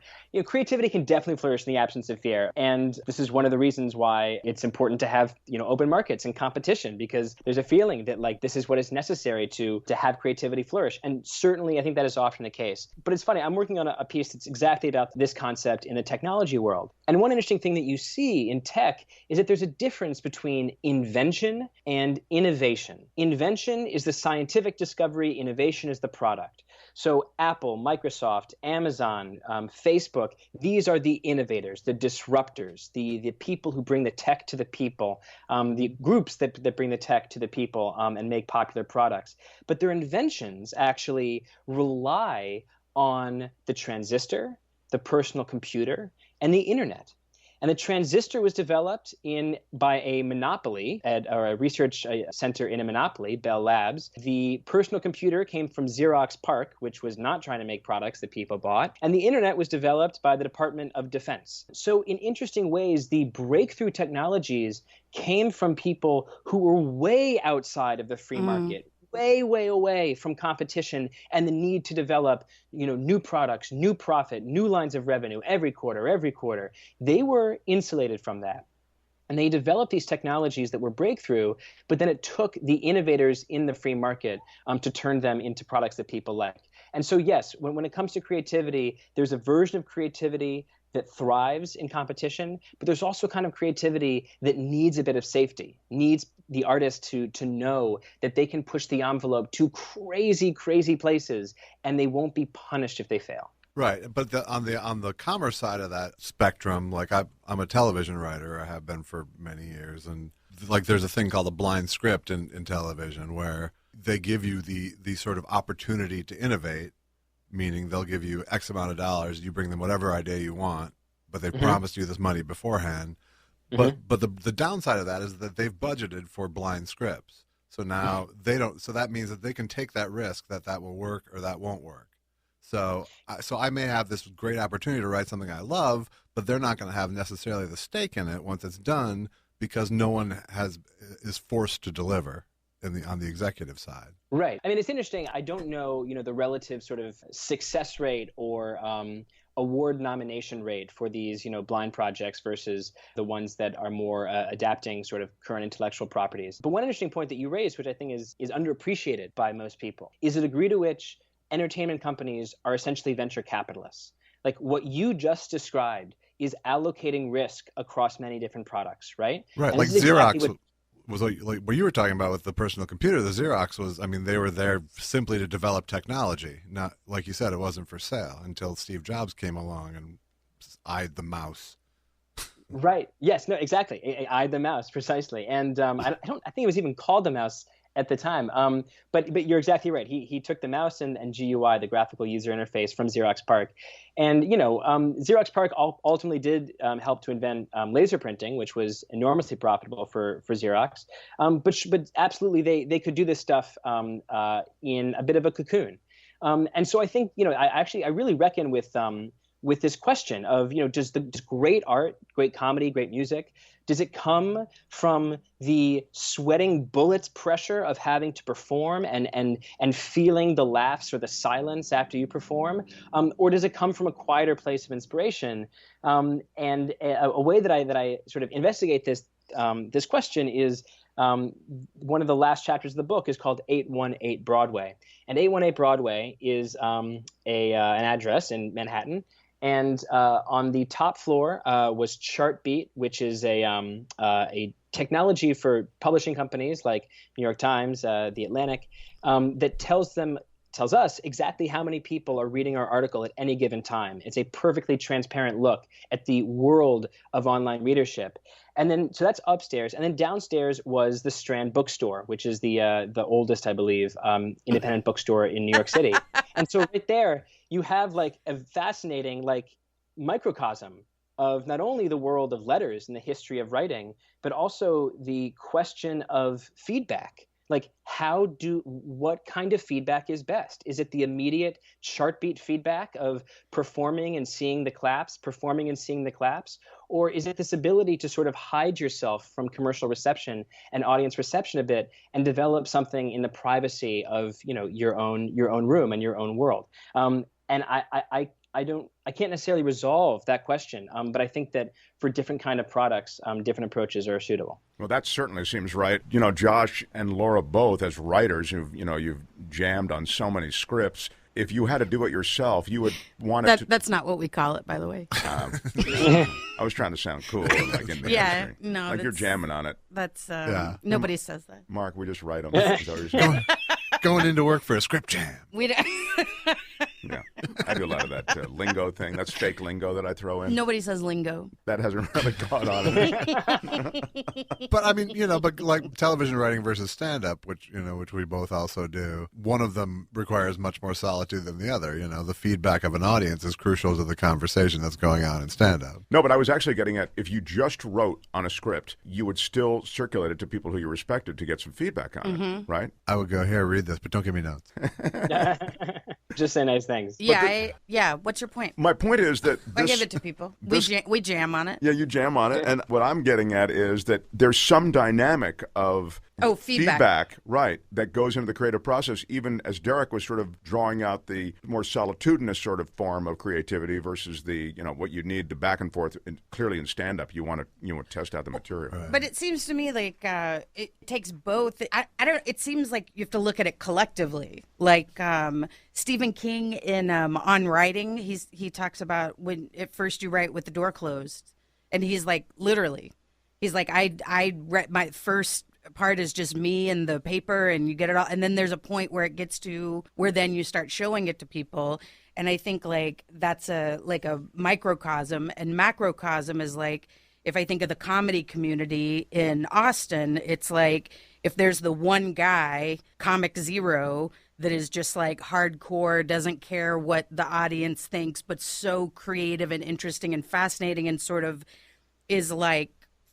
creativity can definitely flourish in the absence of fear. And this is one of the reasons why it's important to have, open markets and competition, because because there's a feeling that like this is what is necessary to have creativity flourish. And certainly I think that is often the case. But it's funny, I'm working on a piece that's exactly about this concept in the technology world. And one interesting thing that you see in tech is that there's a difference between invention and innovation. Invention is the scientific discovery, innovation is the product. So Apple, Microsoft, Amazon, Facebook, these are the innovators, the disruptors, the people who bring the tech to the people, the groups that bring the tech to the people and make popular products. But their inventions actually rely on the transistor, the personal computer, and the internet. And the transistor was developed by a monopoly or a research center in a monopoly, Bell Labs. The personal computer came from Xerox PARC, which was not trying to make products that people bought. And the internet was developed by the Department of Defense. So in interesting ways, the breakthrough technologies came from people who were way outside of the free market. Way, way away from competition and the need to develop, new products, new profit, new lines of revenue every quarter. They were insulated from that. And they developed these technologies that were breakthrough, but then it took the innovators in the free market to turn them into products that people like. And so, yes, when it comes to creativity, there's a version of creativity that thrives in competition, but there's also kind of creativity that needs a bit of safety, needs the artist to know that they can push the envelope to crazy, crazy places and they won't be punished if they fail. Right, but on the commerce side of that spectrum, like I'm a television writer, I have been for many years, and like there's a thing called a blind script in television where they give you the sort of opportunity to innovate, meaning they'll give you X amount of dollars, you bring them whatever idea you want, but they've promised you this money beforehand. But the downside of that is that they've budgeted for blind scripts. So now they don't. So that means that they can take that risk that will work or that won't work. So I may have this great opportunity to write something I love, but they're not going to have necessarily the stake in it once it's done because no one is forced to deliver on the executive side. Right. I mean, it's interesting. I don't know, the relative sort of success rate or award nomination rate for these, blind projects versus the ones that are more adapting sort of current intellectual properties. But one interesting point that you raised, which I think is underappreciated by most people, is the degree to which entertainment companies are essentially venture capitalists. Like what you just described is allocating risk across many different products, right? Right. And like Xerox exactly was like what you were talking about with the personal computer. The Xerox was, they were there simply to develop technology. Not, like you said, it wasn't for sale until Steve Jobs came along and eyed the mouse. Right. Yes. No, exactly. Eyed the mouse, precisely. And I think it was even called the mouse at the time. But you're exactly right. He took the mouse and GUI, the graphical user interface, from Xerox PARC. And, Xerox PARC ultimately did help to invent laser printing, which was enormously profitable for Xerox. But absolutely, they could do this stuff in a bit of a cocoon. And so I think, I really reckon with this question of, does great art, great comedy, great music, does it come from the sweating bullets pressure of having to perform and feeling the laughs or the silence after you perform? Or does it come from a quieter place of inspiration? And a way that I sort of investigate this question is one of the last chapters of the book is called 818 Broadway. And 818 Broadway is an address in Manhattan. And on the top floor was Chartbeat, which is a technology for publishing companies like New York Times, The Atlantic, that tells us exactly how many people are reading our article at any given time. It's a perfectly transparent look at the world of online readership. And then, so that's upstairs. And then downstairs was the Strand Bookstore, which is the oldest, I believe, independent bookstore in New York City. And so right there, you have like a fascinating microcosm of not only the world of letters and the history of writing, but also the question of feedback. Like what kind of feedback is best? Is it the immediate Chartbeat feedback of performing and seeing the claps? Or is it this ability to sort of hide yourself from commercial reception and audience reception a bit and develop something in the privacy of, your own room and your own world? And I can't necessarily resolve that question. But I think that for different kind of products, different approaches are suitable. Well, that certainly seems right. Josh and Laura both, as writers, you've jammed on so many scripts. If you had to do it yourself, you would want it to... That's not what we call it, by the way. I was trying to sound cool. Like in the industry. No. Like you're jamming on it. That's... Nobody says that. Mark, we just write them. Going into work for a script jam. We don't... Yeah, I do a lot of that lingo thing. That's fake lingo that I throw in. Nobody says lingo. That hasn't really caught on. But I mean, but like television writing versus stand-up, which we both also do, one of them requires much more solitude than the other. The feedback of an audience is crucial to the conversation that's going on in stand-up. No, but I was actually getting at, if you just wrote on a script, you would still circulate it to people who you respected to get some feedback on it, right? I would go, here, read this, but don't give me notes. Just say nice things. Yeah, what's your point? My point is that I give it to people. We jam on it. Yeah, you jam on it. And what I'm getting at is that there's some dynamic of feedback, right, that goes into the creative process, even as Derek was sort of drawing out the more solitudinous sort of form of creativity versus the, what you need to back and forth. And clearly in stand-up, you want to test out the material. Right. But it seems to me like it takes both. It seems like you have to look at it collectively. Like Stephen King in On Writing, he talks about when at first you write with the door closed, and he's like, literally, he's like, I read my first part is just me and the paper, and you get it all, and then there's a point where it gets to where then you start showing it to people. And I think like that's a microcosm, and macrocosm is like, if I think of the comedy community in Austin, it's like if there's the one guy, Comic Zero, that is just like hardcore, doesn't care what the audience thinks, but so creative and interesting and fascinating, and sort of is like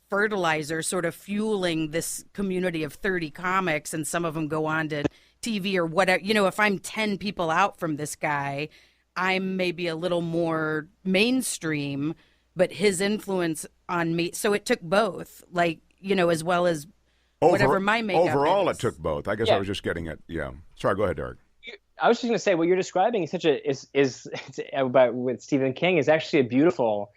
fertilizer, sort of fueling this community of 30 comics, and some of them go on to TV or whatever. If I'm 10 people out from this guy, I'm maybe a little more mainstream, but his influence on me. So it took both, as well as whatever my makeup overall is. It took both. I guess I was just getting it. Yeah. Sorry, go ahead, Derek. I was just going to say, what you're describing is about with Stephen King is actually a beautiful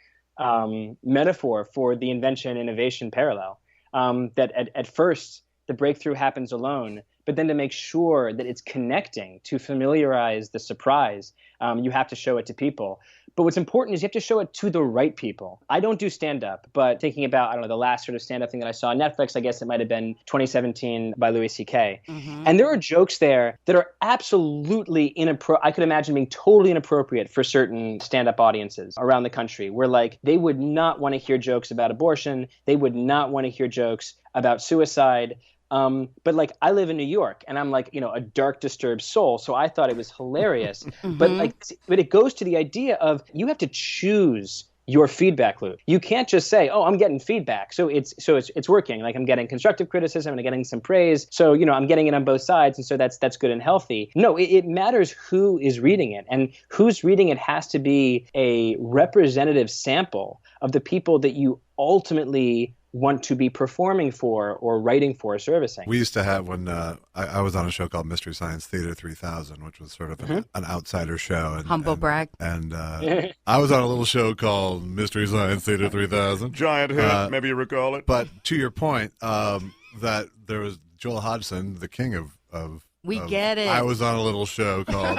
metaphor for the invention-innovation parallel. That at first the breakthrough happens alone, but then to make sure that it's connecting, to familiarize the surprise, you have to show it to people. But what's important is you have to show it to the right people. I don't do stand-up, but thinking about, the last sort of stand-up thing that I saw on Netflix, I guess it might have been 2017 by Louis C.K. Mm-hmm. And there are jokes there that are absolutely inappropriate. I could imagine being totally inappropriate for certain stand-up audiences around the country, where they would not want to hear jokes about abortion. They would not want to hear jokes about suicide. But I live in New York, and I'm a dark, disturbed soul. So I thought it was hilarious. Mm-hmm. But it goes to the idea of you have to choose your feedback loop. You can't just say, "Oh, I'm getting feedback, so it's working." Like I'm getting constructive criticism and I'm getting some praise. So I'm getting it on both sides, and so that's good and healthy. No, it matters who is reading it, and who's reading it has to be a representative sample of the people that you ultimately want to be performing for or writing for or servicing. We used to have, when I was on a show called Mystery Science Theater 3000, which was sort of an outsider show. Humble brag. And I was on a little show called Mystery Science Theater 3000. Giant hit, maybe you recall it. But to your point, that there was Joel Hodgson, the king of We get it. I was on a little show called...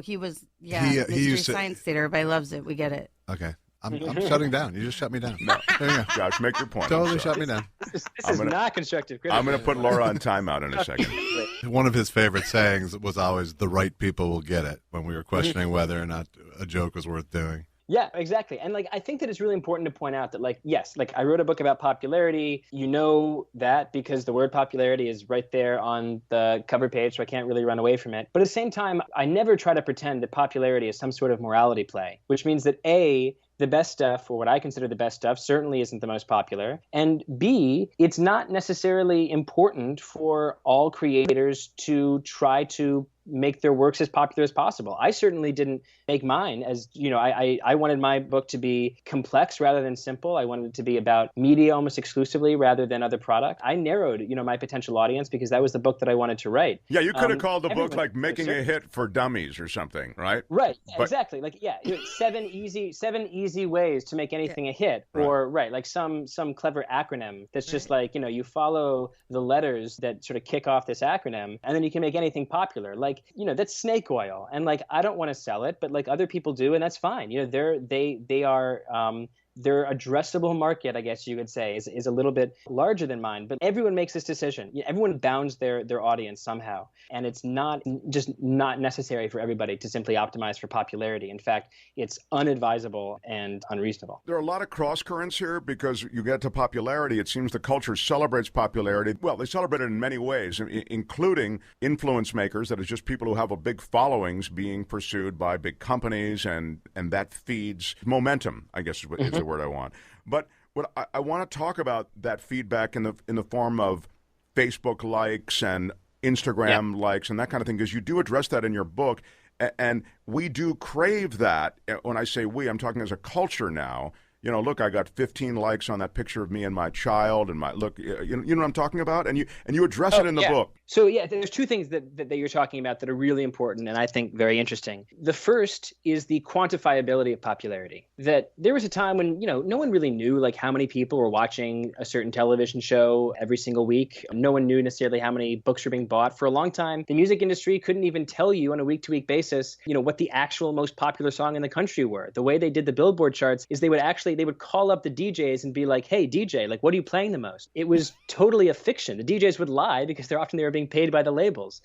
he was, Mystery Science Theater. Everybody loves it. We get it. Okay. I'm shutting down. You just shut me down. No. There you go. Josh, make your point. Totally shut me down. This is not constructive criticism. I'm going to put Laura on timeout in a second. One of his favorite sayings was always, "The right people will get it," when we were questioning whether or not a joke was worth doing. Yeah, exactly. And I think that it's really important to point out that yes, I wrote a book about popularity. You know that because the word popularity is right there on the cover page, so I can't really run away from it. But at the same time, I never try to pretend that popularity is some sort of morality play, which means that A, the best stuff, or what I consider the best stuff, certainly isn't the most popular. And B, it's not necessarily important for all creators to try to make their works as popular as possible. I certainly didn't make mine as, I wanted my book to be complex rather than simple. I wanted it to be about media almost exclusively rather than other product. I narrowed, my potential audience because that was the book that I wanted to write. Yeah, you could have called the book like Making a Hit for Dummies or something, right? Right, exactly. Like, 7 easy ways to make anything a hit, or like some clever acronym that's just like, you follow the letters that sort of kick off this acronym, and then you can make anything popular. Like, that's snake oil, and like I don't want to sell it, but like other people do, and that's fine. Their addressable market, I guess you could say, is a little bit larger than mine. But everyone makes this decision. Everyone bounds their audience somehow. And it's not necessary for everybody to simply optimize for popularity. In fact, it's unadvisable and unreasonable. There are a lot of cross currents here because you get to popularity. It seems the culture celebrates popularity. Well, they celebrate it in many ways, including influence makers, that is just people who have a big followings being pursued by big companies, and that feeds momentum, I guess is the word I want. But what I want to talk about that feedback in the form of Facebook likes and Instagram likes and that kind of thing, because you do address that in your book, and we do crave that. When I say we, I'm talking as a culture now. Look, I got 15 likes on that picture of me and my child, and you know what I'm talking about, and you address it in the book. So there's two things that you're talking about that are really important and I think very interesting. The first is the quantifiability of popularity. That there was a time when no one really knew like how many people were watching a certain television show every single week. No one knew necessarily how many books were being bought. For a long time, the music industry couldn't even tell you on a week-to-week basis, what the actual most popular song in the country were. The way they did the Billboard charts is they would call up the DJs and be like, hey, DJ, like, what are you playing the most? It was totally a fiction. The DJs would lie because they were being paid by the labels.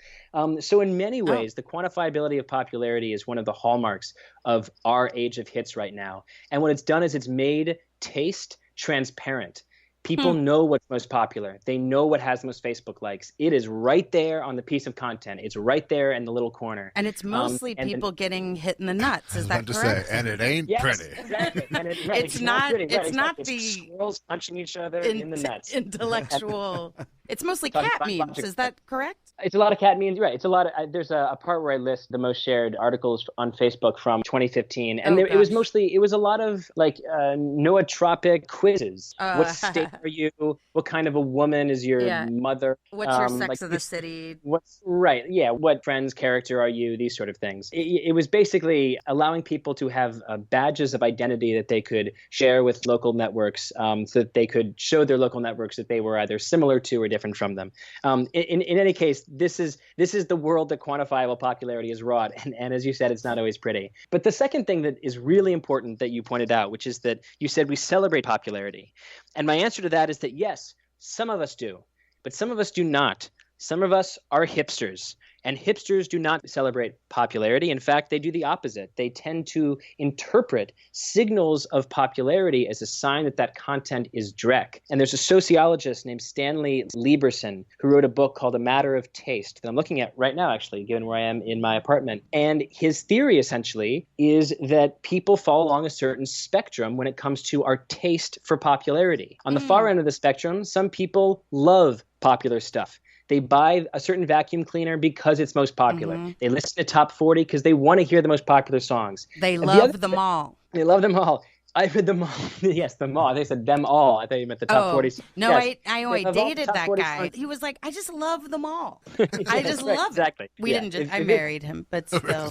So in many ways, the quantifiability of popularity is one of the hallmarks of our age of hits right now. And what it's done is it's made taste transparent. People know what's most popular. They know what has the most Facebook likes. It is right there on the piece of content. It's right there in the little corner. And it's mostly people getting hit in the nuts. Is that correct? And it ain't pretty. Exactly. And it's not pretty. it's not It's the squirrels punching each other in the nuts. Intellectual. It's mostly cat memes. Is that correct? It's a lot of cat memes, right? It's a lot of. There's a part where I list the most shared articles on Facebook from 2015, and it was a lot of like nootropic quizzes. What state are you? What kind of a woman is your mother? What's your Sex of the City? What's right? Yeah. What friend's character are you? These sort of things. It was basically allowing people to have badges of identity that they could share with local networks, so that they could show their local networks that they were either similar to or different from them. In any case, this is the world that quantifiable popularity is wrought, and as you said, it's not always pretty. But the second thing that is really important that you pointed out, which is that you said we celebrate popularity, and my answer to that is that yes, some of us do, but some of us do not. Some of us are hipsters, and hipsters do not celebrate popularity. In fact, they do the opposite. They tend to interpret signals of popularity as a sign that content is dreck. And there's a sociologist named Stanley Lieberson who wrote a book called A Matter of Taste that I'm looking at right now, actually, given where I am in my apartment. And his theory, essentially, is that people fall along a certain spectrum when it comes to our taste for popularity. On the far end of the spectrum, some people love popular stuff. They buy a certain vacuum cleaner because it's most popular. They listen to Top 40 because they want to hear the most popular songs. They love them all. They love them all. I heard them all. Yes, them all. They said them all. I thought you meant the top 40. No, yes. I dated that guy. He was like, I just love them all. I just love exactly. it. We didn't just, I married him, but still,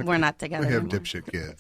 we're not together. We have dipshit kids.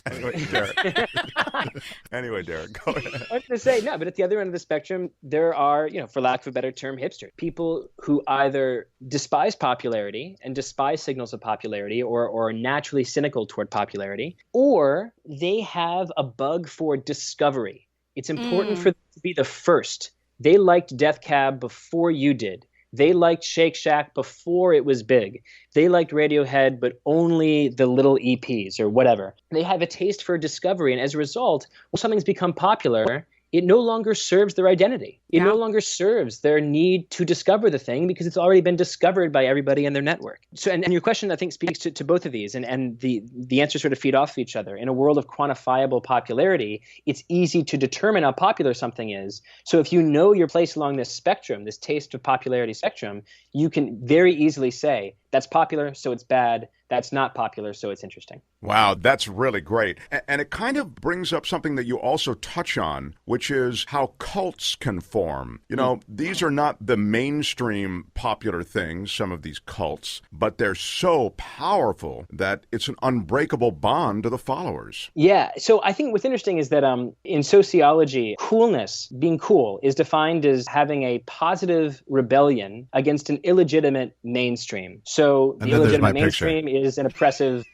Anyway, Derek, go ahead. I was going to say, no, but at the other end of the spectrum, there are, for lack of a better term, hipsters. People who either despise popularity and despise signals of popularity or are naturally cynical toward popularity, or they have a bug for discovery. It's important for them to be the first. They liked Death Cab before you did. They liked Shake Shack before it was big. They liked Radiohead, but only the little EPs or whatever. They have a taste for discovery, and as a result, when something's become popular, it no longer serves their identity. It no longer serves their need to discover the thing because it's already been discovered by everybody in their network. So, and your question, I think, speaks to both of these, and the answers sort of feed off of each other. In a world of quantifiable popularity, it's easy to determine how popular something is. So if you know your place along this spectrum, this taste of popularity spectrum, you can very easily say, That's popular, so it's bad. That's not popular, so it's interesting. Wow, that's really great. And it kind of brings up something that you also touch on, which is how cults can form. You know, these are not the mainstream popular things, some of these cults, but they're so powerful that it's an unbreakable bond to the followers. Yeah, so I think what's interesting is that in sociology, coolness, being cool, is defined as having a positive rebellion against an illegitimate mainstream. So the illegitimate mainstream is an oppressive,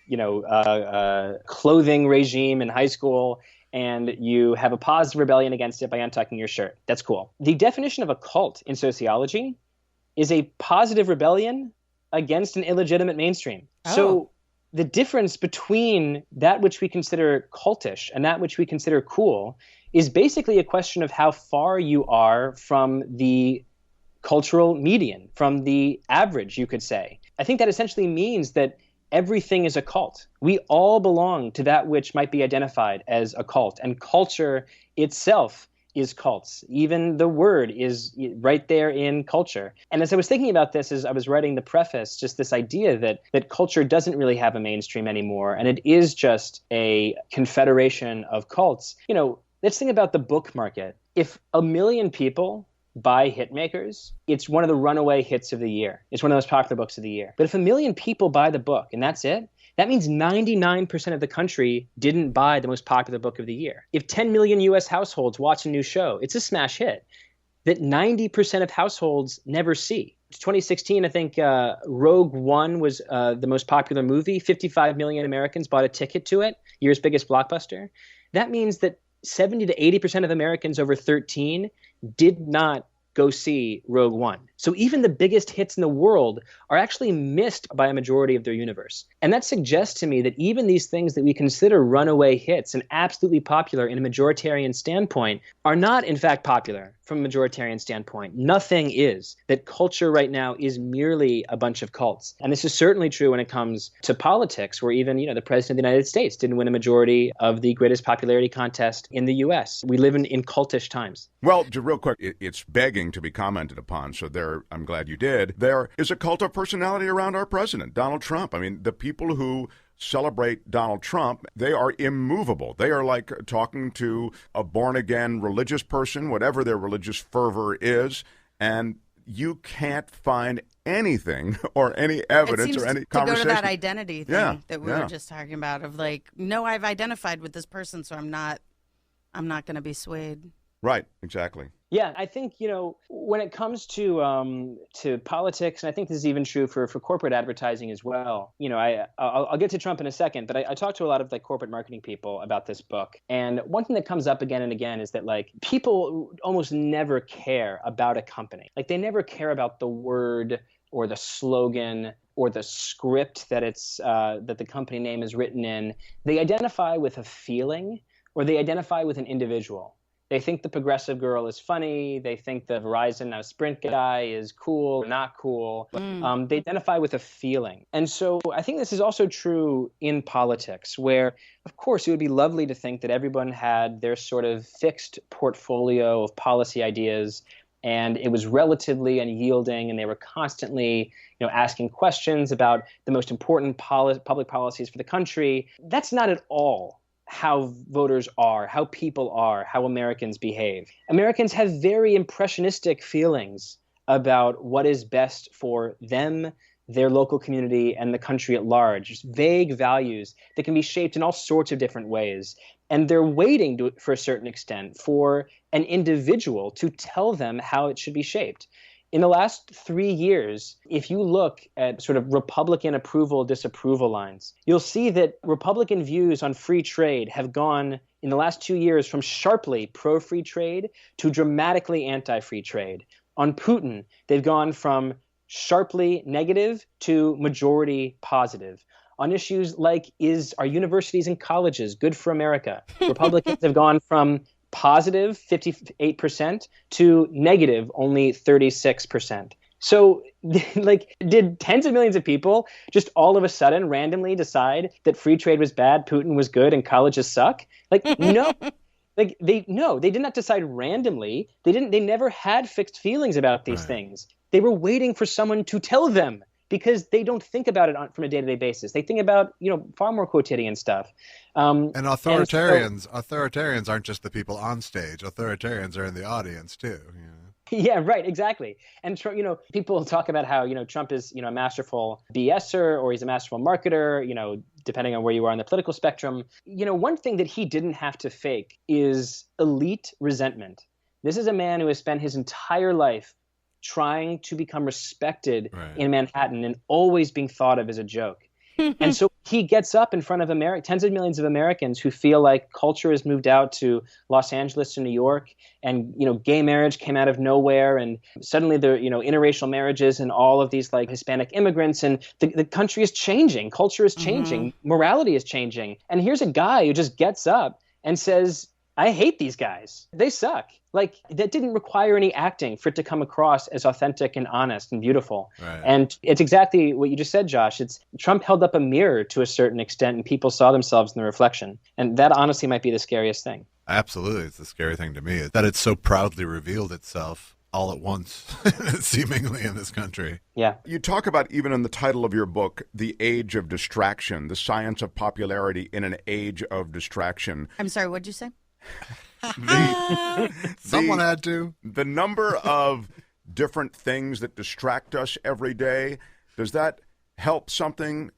clothing regime in high school, and you have a positive rebellion against it by untucking your shirt. That's cool. The definition of a cult in sociology is a positive rebellion against an illegitimate mainstream. Oh. So the difference between that which we consider cultish and that which we consider cool is basically a question of how far you are from the cultural median, from the average, you could say. I think that essentially means that everything is a cult. We all belong to that which might be identified as a cult, and culture itself is cults. Even the word is right there in culture. And as I was thinking about this, as I was writing the preface, just this idea that culture doesn't really have a mainstream anymore, and it is just a confederation of cults. Let's think about the book market. If 1 million people buy Hitmakers, it's one of the runaway hits of the year. It's one of the most popular books of the year. But if 1 million people buy the book and that's it, that means 99% of the country didn't buy the most popular book of the year. If 10 million US households watch a new show, it's a smash hit that 90% of households never see. 2016, I think Rogue One was the most popular movie. 55 million Americans bought a ticket to it, year's biggest blockbuster. That means that 70 to 80% of Americans over 13 did not go see Rogue One. So even the biggest hits in the world are actually missed by a majority of their universe. And that suggests to me that even these things that we consider runaway hits and absolutely popular in a majoritarian standpoint are not, in fact, popular from a majoritarian standpoint. Nothing is. That culture right now is merely a bunch of cults. And this is certainly true when it comes to politics, where even, the president of the United States didn't win a majority of the greatest popularity contest in the U.S. We live in cultish times. Well, real quick, it's begging to be commented upon, so I'm glad you did. There is a cult of personality around our president, Donald Trump. I mean, the people who celebrate Donald Trump, they are immovable. They are like talking to a born-again religious person, whatever their religious fervor is, and you can't find anything or any evidence or any conversation. To go to that identity thing that we were just talking about of no, I've identified with this person, so I'm not going to be swayed. Right, exactly. Yeah, I think, when it comes to politics, and I think this is even true for corporate advertising as well, I'll get to Trump in a second, but I talked to a lot of corporate marketing people about this book. And one thing that comes up again and again is that people almost never care about a company. They never care about the word or the slogan or the script that that the company name is written in. They identify with a feeling, or they identify with an individual. They think the progressive girl is funny. They think the Verizon now Sprint guy is cool or not cool. They identify with a feeling. And so I think this is also true in politics, where, of course, it would be lovely to think that everyone had their sort of fixed portfolio of policy ideas, and it was relatively unyielding, and they were constantly asking questions about the most important public policies for the country. That's not at all how voters are, how people are, how Americans behave. Americans have very impressionistic feelings about what is best for them, their local community, and the country at large. Just vague values that can be shaped in all sorts of different ways. And they're waiting for a certain extent for an individual to tell them how it should be shaped. In the last 3 years, if you look at sort of Republican approval, disapproval lines, you'll see that Republican views on free trade have gone in the last 2 years from sharply pro-free trade to dramatically anti-free trade. On Putin, they've gone from sharply negative to majority positive. On issues like, are universities and colleges good for America? Republicans have gone from positive 58% to negative only 36%. So did tens of millions of people just all of a sudden randomly decide that free trade was bad, Putin was good, and colleges suck? No. They did not decide randomly. They never had fixed feelings about these things. They were waiting for someone to tell them because they don't think about it from a day-to-day basis. They think about, far more quotidian stuff. And authoritarians aren't just the people on stage. Authoritarians are in the audience too. Yeah, right, exactly. And people talk about how Trump is a masterful BSer, or he's a masterful marketer, depending on where you are on the political spectrum. One thing that he didn't have to fake is elite resentment. This is a man who has spent his entire life trying to become respected in Manhattan and always being thought of as a joke. And so he gets up in front of tens of millions of Americans who feel like culture has moved out to Los Angeles to New York, and gay marriage came out of nowhere, and suddenly there interracial marriages and all of these like Hispanic immigrants, and the country is changing, culture is changing, morality is changing. And here's a guy who just gets up and says, I hate these guys. They suck. Like, that didn't require any acting for it to come across as authentic and honest and beautiful. Right. And it's exactly what you just said, Josh. It's Trump held up a mirror to a certain extent, and people saw themselves in the reflection. And that honestly might be the scariest thing. Absolutely. It's the scary thing to me, that it's so proudly revealed itself all at once, seemingly, in this country. Yeah. You talk about, even in the title of your book, the age of distraction, the science of popularity in an age of distraction. I'm sorry, what'd you say? Someone had to. The number of different things that distract us every day, does that help something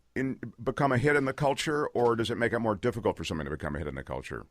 become a hit in the culture, or does it make it more difficult for something to become a hit in the culture?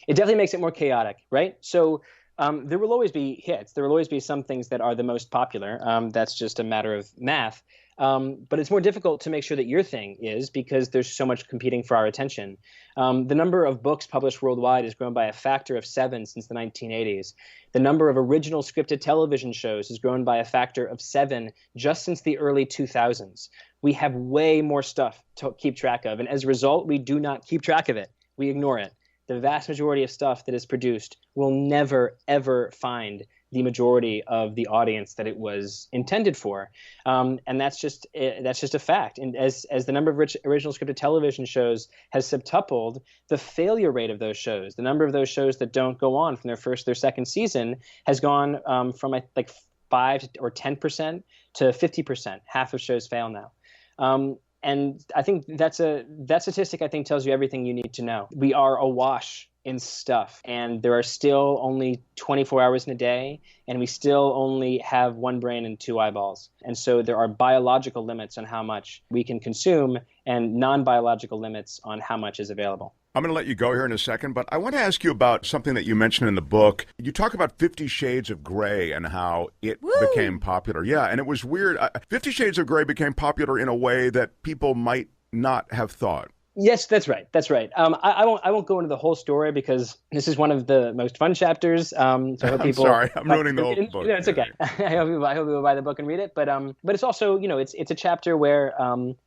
It definitely makes it more chaotic, right? So there will always be hits. There will always be some things that are the most popular. That's just a matter of math. But it's more difficult to make sure that your thing is, because there's so much competing for our attention. The number of books published worldwide has grown by a factor of 7 since the 1980s. The number of original scripted television shows has grown by a factor of 7 just since the early 2000s. We have way more stuff to keep track of, and as a result, we do not keep track of it. We ignore it. The vast majority of stuff that is produced will never, ever find the majority of the audience that it was intended for. And that's just a fact. And as the number of original scripted television shows has septupled, the failure rate of those shows, the number of those shows that don't go on from their second season, has gone from like 5 or 10% to 50%. Half of shows fail now. And I think that statistic, I think, tells you everything you need to know. We are awash in stuff, and there are still only 24 hours in a day, and we still only have one brain and 2 eyeballs. And so there are biological limits on how much we can consume, and non-biological limits on how much is available. I'm going to let you go here in a second, but I want to ask you about something that you mentioned in the book. You talk about 50 Shades of Grey and how it became popular. Yeah, and it was weird. 50 Shades of Grey became popular in a way that people might not have thought. Yes, that's right. That's right. I won't go into the whole story, because this is one of the most fun chapters. So I hope people. I'm sorry, I'm ruining the whole book. No, it's okay. I hope people buy the book and read it. But it's also, it's a chapter where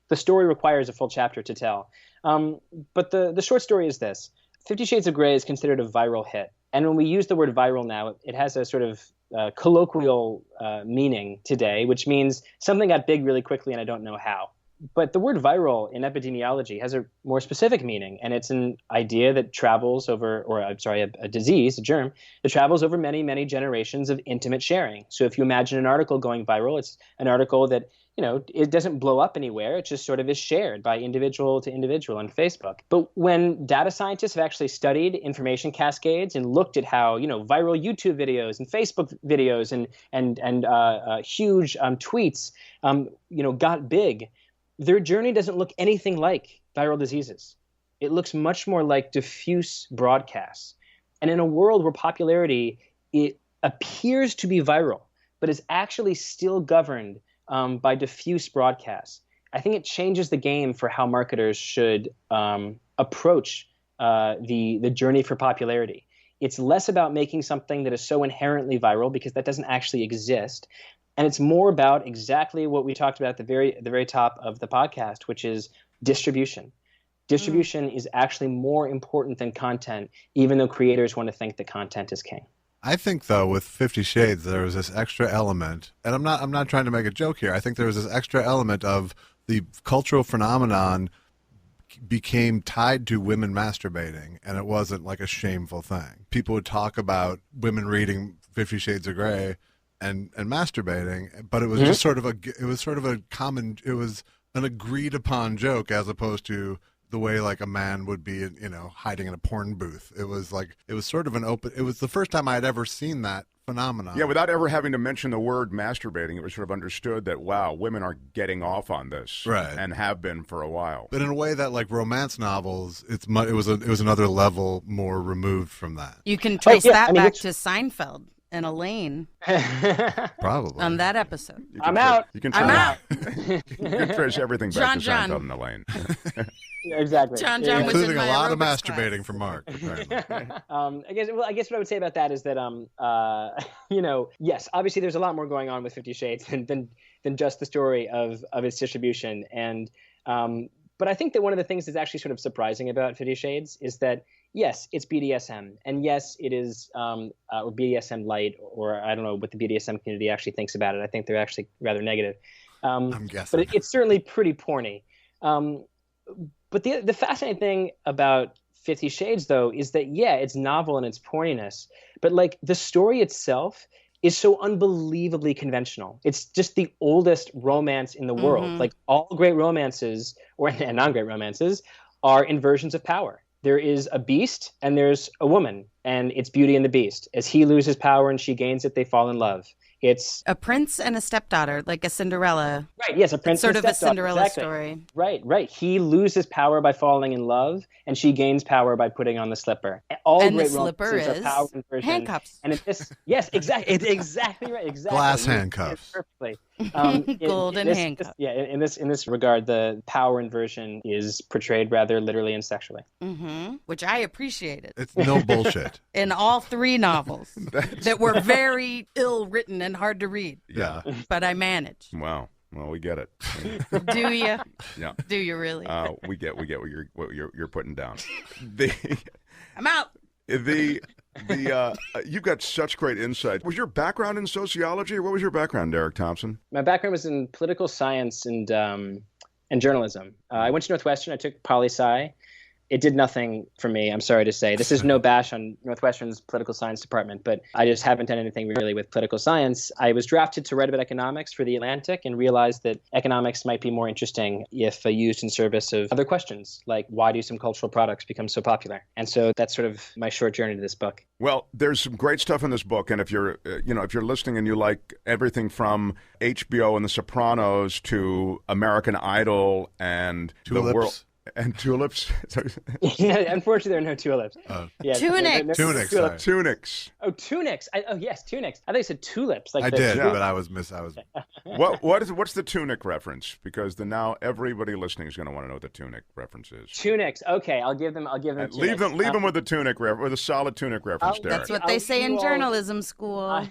the story requires a full chapter to tell. But the short story is this: 50 Shades of Grey is considered a viral hit, and when we use the word viral now, it has a sort of colloquial meaning today, which means something got big really quickly, and I don't know how. But the word viral in epidemiology has a more specific meaning, and it's an idea that travels over, a disease, a germ, that travels over many, many generations of intimate sharing. So if you imagine an article going viral, it's an article that, it doesn't blow up anywhere. It just sort of is shared by individual to individual on Facebook. But when data scientists have actually studied information cascades and looked at how, viral YouTube videos and Facebook videos and huge tweets, got big, their journey doesn't look anything like viral diseases. It looks much more like diffuse broadcasts. And in a world where popularity, it appears to be viral, but is actually still governed by diffuse broadcasts, I think it changes the game for how marketers should approach the journey for popularity. It's less about making something that is so inherently viral, because that doesn't actually exist. And it's more about exactly what we talked about at the very top of the podcast, which is distribution. Distribution is actually more important than content, even though creators want to think that content is king. I think, though, with 50 Shades, there was this extra element, and I'm not trying to make a joke here. I think there was this extra element of the cultural phenomenon became tied to women masturbating, and it wasn't like a shameful thing. People would talk about women reading 50 Shades of Grey and masturbating, but it was just sort of it was an agreed upon joke as opposed to the way like a man would be, hiding in a porn booth. It was sort of it was the first time I had ever seen that phenomenon. Yeah, without ever having to mention the word masturbating, it was sort of understood that, wow, women are getting off on this. Right. And have been for a while. But in a way that like romance novels, it was another level more removed from that. You can trace back to Seinfeld and Elaine. Probably. On that episode. I'm out. You can trace everything back to John. Seinfeld and Elaine. Exactly. John including was in a lot of my aerobics masturbating class. from Mark. I guess what I would say about that is that yes, obviously there's a lot more going on with 50 Shades than just the story of its distribution, and but I think that one of the things that's actually sort of surprising about 50 Shades is that yes, it's BDSM, and yes, it is or BDSM light, or I don't know what the BDSM community actually thinks about it. I think they're actually rather negative. I'm guessing, but it's certainly pretty porny. But the fascinating thing about 50 Shades, though, is that, yeah, it's novel in its porniness, but like the story itself is so unbelievably conventional. It's just the oldest romance in the world. Like all great romances, and non-great romances, are inversions of power. There is a beast and there's a woman, and it's Beauty and the Beast. As he loses power and she gains it, they fall in love. It's a prince and a stepdaughter, like a Cinderella. Right, yes, a prince and a stepdaughter. Sort of a Cinderella exactly. story. Right. He loses power by falling in love, and she gains power by putting on the slipper. All and great the slipper romances is are power inversion. handcuffs. And yes, exactly. It's exactly right. Exactly. Glass handcuffs. Perfectly. Golden handcuffs. In this regard, the power inversion is portrayed rather literally and sexually. Which I appreciated. It's no bullshit. In all three novels that were very ill written and hard to read. Yeah. But I managed. Wow. Well, we get it. Do you? Yeah. Do you really? We get what you're putting down. I'm out. You've got such great insight. Was your background in sociology, or what was your background, Derek Thompson? My background was in political science and journalism. I went to Northwestern. I took poli-sci. It did nothing for me, I'm sorry to say. This is no bash on Northwestern's political science department, but I just haven't done anything really with political science. I was drafted to write about economics for The Atlantic and realized that economics might be more interesting if used in service of other questions, like why do some cultural products become so popular? And so that's sort of my short journey to this book. Well, there's some great stuff in this book, and if you're listening and you like everything from HBO and The Sopranos to American Idol and Tulips. The World. And tulips. Yeah, unfortunately, there are no tulips. Yeah, tunics. Tunics. Tunics. Oh, tunics. Yes, tunics. I thought you said tulips. Like I the did, tulip. but I was. What's the tunic reference? Because now everybody listening is going to want to know what the tunic reference is. Tunics. Okay, I'll give them. And Tunics. leave them with the tunic with a solid tunic reference, Derek. That's what they say in journalism school.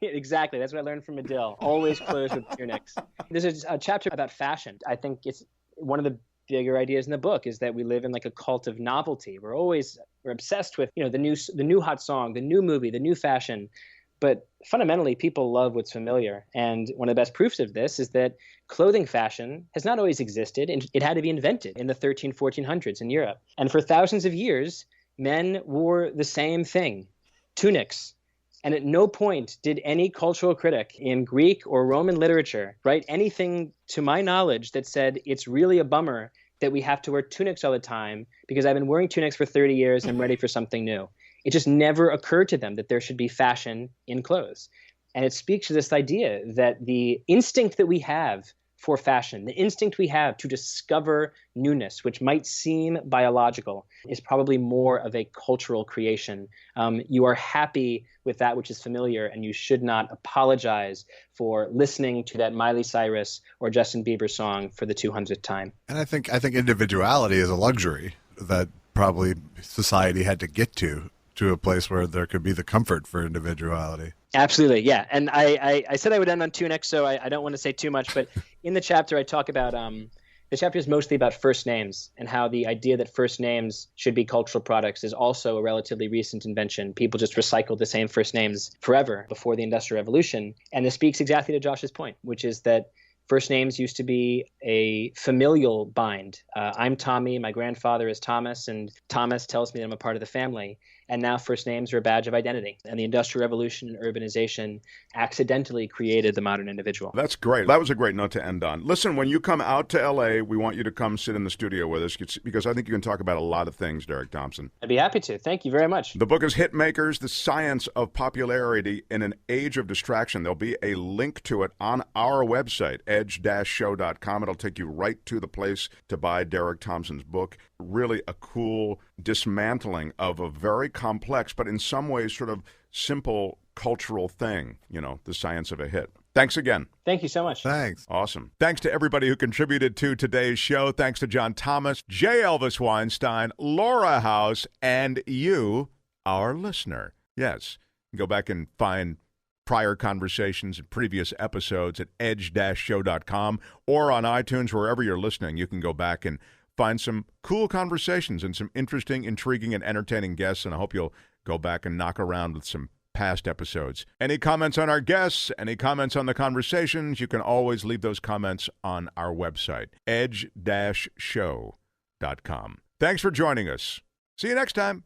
Exactly. That's what I learned from Medill. Always close with tunics. There's a chapter about fashion. I think it's one of the bigger ideas in the book is that we live in like a cult of novelty. We're obsessed with, the new hot song, the new movie, the new fashion. But fundamentally, people love what's familiar. And one of the best proofs of this is that clothing fashion has not always existed. And it had to be invented in the 1400s in Europe. And for thousands of years, men wore the same thing, tunics. And at no point did any cultural critic in Greek or Roman literature write anything, to my knowledge, that said it's really a bummer that we have to wear tunics all the time because I've been wearing tunics for 30 years and I'm ready for something new. It just never occurred to them that there should be fashion in clothes. And it speaks to this idea that the instinct that we have for fashion, the instinct we have to discover newness, which might seem biological, is probably more of a cultural creation. You are happy with that which is familiar, and you should not apologize for listening to that Miley Cyrus or Justin Bieber song for the 200th time. And I think individuality is a luxury that probably society had to get to a place where there could be the comfort for individuality. Absolutely, yeah. And I said I would end on tunics, so I don't want to say too much. But in the chapter, I talk about the chapter is mostly about first names and how the idea that first names should be cultural products is also a relatively recent invention. People just recycled the same first names forever before the Industrial Revolution. And this speaks exactly to Josh's point, which is that first names used to be a familial bind. I'm Tommy, my grandfather is Thomas, and Thomas tells me that I'm a part of the family. And now first names are a badge of identity. And the Industrial Revolution and urbanization accidentally created the modern individual. That's great. That was a great note to end on. Listen, when you come out to L.A., we want you to come sit in the studio with us because I think you can talk about a lot of things, Derek Thompson. I'd be happy to. Thank you very much. The book is Hitmakers, The Science of Popularity in an Age of Distraction. There'll be a link to it on our website, edge-show.com. It'll take you right to the place to buy Derek Thompson's book. Really a cool dismantling of a very complex, but in some ways sort of simple cultural thing, the science of a hit. Thanks again. Thank you so much. Thanks. Awesome. Thanks to everybody who contributed to today's show. Thanks to John Thomas, J.Elvis Weinstein, Laura House, and you, our listener. Yes, go back and find prior conversations and previous episodes at edge-show.com or on iTunes, wherever you're listening. You can go back and find some cool conversations and some interesting, intriguing, and entertaining guests, and I hope you'll go back and knock around with some past episodes. Any comments on our guests, any comments on the conversations, you can always leave those comments on our website, edge-show.com. Thanks for joining us. See you next time.